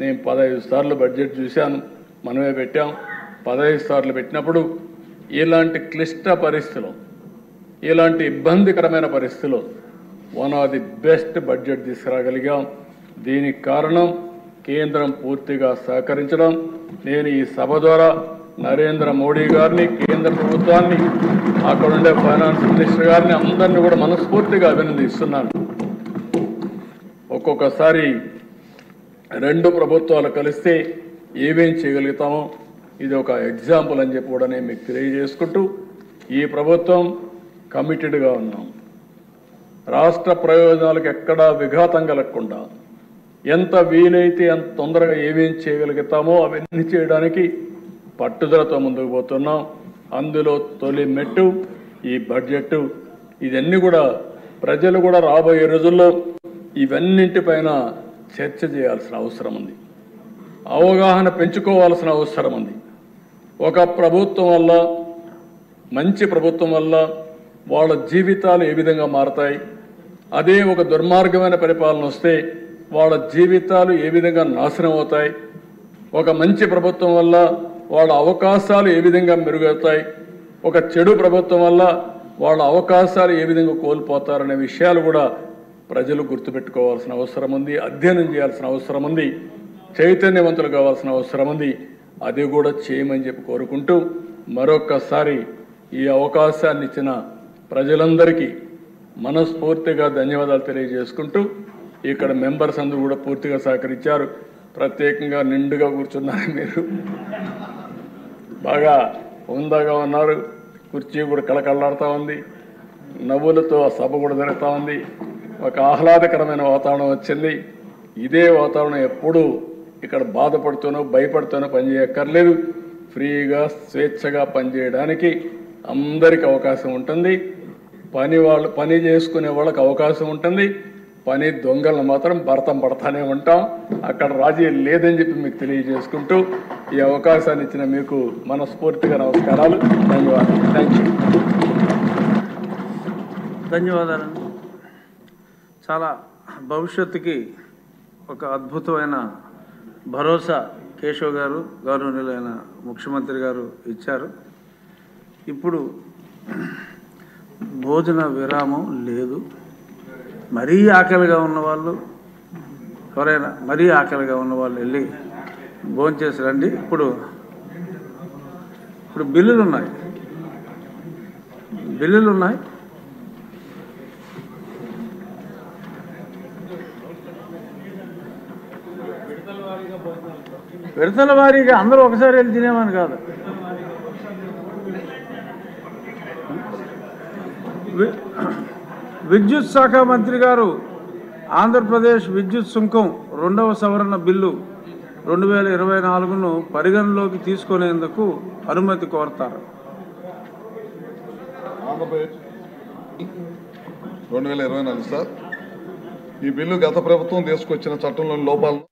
Speaker 1: నేను 15 సార్లు బడ్జెట్ చూశాను, మనమే పెట్టాం. 15 సార్లు పెట్టినప్పుడు ఇలాంటి క్లిష్ట పరిస్థితులు, ఇలాంటి ఇబ్బందికరమైన పరిస్థితులు one of the best budget తీసుకురాగలిగాం. దీనికి కారణం కేంద్రం పూర్తిగా సహకరించడం. నేను ఈ సభ ద్వారా నరేంద్ర మోడీ గారిని, కేంద్ర ప్రభుత్వాన్ని, అక్కడుండే ఫైనాన్స్ మినిస్టర్ గారిని అందరినీ కూడా మనస్ఫూర్తిగా అభినందిస్తున్నాను. ఒక్కొక్కసారి రెండు ప్రభుత్వాలు కలిస్తే ఏమేం చేయగలుగుతామో ఇది ఒక ఎగ్జాంపుల్ అని చెప్పి కూడా నేను మీకు తెలియజేసుకుంటూ, ఈ ప్రభుత్వం కమిటెడ్గా ఉన్నాం. రాష్ట్ర ప్రయోజనాలకు ఎక్కడా విఘాతం కలగకుండా ఎంత వీలైతే అంత తొందరగా ఏమేం చేయగలుగుతామో అవన్నీ చేయడానికి పట్టుదలతో ముందుకు పోతున్నాం. అందులో తొలి మెట్టు ఈ బడ్జెట్. ఇవన్నీ కూడా ప్రజలు కూడా రాబోయే రోజుల్లో ఇవన్నింటిపైన చర్చ చేయాల్సిన అవసరం ఉంది, అవగాహన పెంచుకోవాల్సిన అవసరం ఉంది. ఒక ప్రభుత్వం వల్ల, మంచి ప్రభుత్వం వల్ల వాళ్ళ జీవితాలు ఏ విధంగా మారతాయి, అదే ఒక దుర్మార్గమైన పరిపాలన వస్తే వాళ్ళ జీవితాలు ఏ విధంగా నాశనం అవుతాయి, ఒక మంచి ప్రభుత్వం వల్ల వాళ్ళ అవకాశాలు ఏ విధంగా మెరుగవుతాయి, ఒక చెడు ప్రభుత్వం వల్ల వాళ్ళ అవకాశాలు ఏ విధంగా కోల్పోతారనే విషయాలు కూడా ప్రజలు గుర్తుపెట్టుకోవాల్సిన అవసరం ఉంది, అధ్యయనం చేయాల్సిన అవసరం ఉంది, చైతన్యవంతులు కావాల్సిన అవసరం ఉంది. అది కూడా చేయమని చెప్పి కోరుకుంటూ మరొక్కసారి ఈ అవకాశాన్ని ఇచ్చిన ప్రజలందరికీ మనస్ఫూర్తిగా ధన్యవాదాలు తెలియజేసుకుంటూ, ఇక్కడ మెంబర్స్ అందరూ కూడా పూర్తిగా సహకరించారు. ప్రత్యేకంగా నిండుగా కూర్చున్నారు, మీరు బాగా హుందాగా ఉన్నారు. కుర్చీ కూడా కళకళలాడుతూ ఉంది, నవ్వులతో ఆ సభ కూడా జరుగుతూ ఉంది. ఒక ఆహ్లాదకరమైన వాతావరణం వచ్చింది. ఇదే వాతావరణం ఎప్పుడూ ఇక్కడ బాధపడుతూనో భయపడుతూనో పనిచేయక్కర్లేదు. ఫ్రీగా స్వేచ్ఛగా పనిచేయడానికి అందరికీ అవకాశం ఉంటుంది. పని చేసుకునే వాళ్ళకి అవకాశం ఉంటుంది. పని దొంగలను మాత్రం భర్తం పడతానే ఉంటాం. అక్కడ రాజీ లేదని చెప్పి మీకు తెలియజేసుకుంటూ ఈ అవకాశాన్ని ఇచ్చిన మీకు మనస్ఫూర్తిగా నమస్కారాలు, ధన్యవాదాలు. Thank you.
Speaker 2: ధన్యవాదాలండి. చాలా భవిష్యత్తుకి ఒక అద్భుతమైన భరోసా కేశవ్ గారు, గౌరవనీయులైన ముఖ్యమంత్రి గారు ఇచ్చారు. ఇప్పుడు భోజన విరామం లేదు. మరీ ఆకలిగా ఉన్నవాళ్ళు, ఎవరైనా మరీ ఆకలిగా ఉన్నవాళ్ళు వెళ్ళి భోంచేసి రండి. ఇప్పుడు బిల్లులు ఉన్నాయి. విడతల వారీగా అందరూ ఒకసారి వెళ్ళి తినేమని కాదు. విద్యుత్ శాఖ మంత్రి గారు ఆంధ్రప్రదేశ్ విద్యుత్ సుంకం 2వ సవరణ బిల్లు 2024ను పరిగణలోకి తీసుకునేందుకు అనుమతి కోరతారు.
Speaker 3: ఆంధ్రప్రదేశ్ 2024 సార్, ఈ బిల్లు గత ప్రభుత్వం తీసుకొచ్చిన చట్టంలోని లోపాలను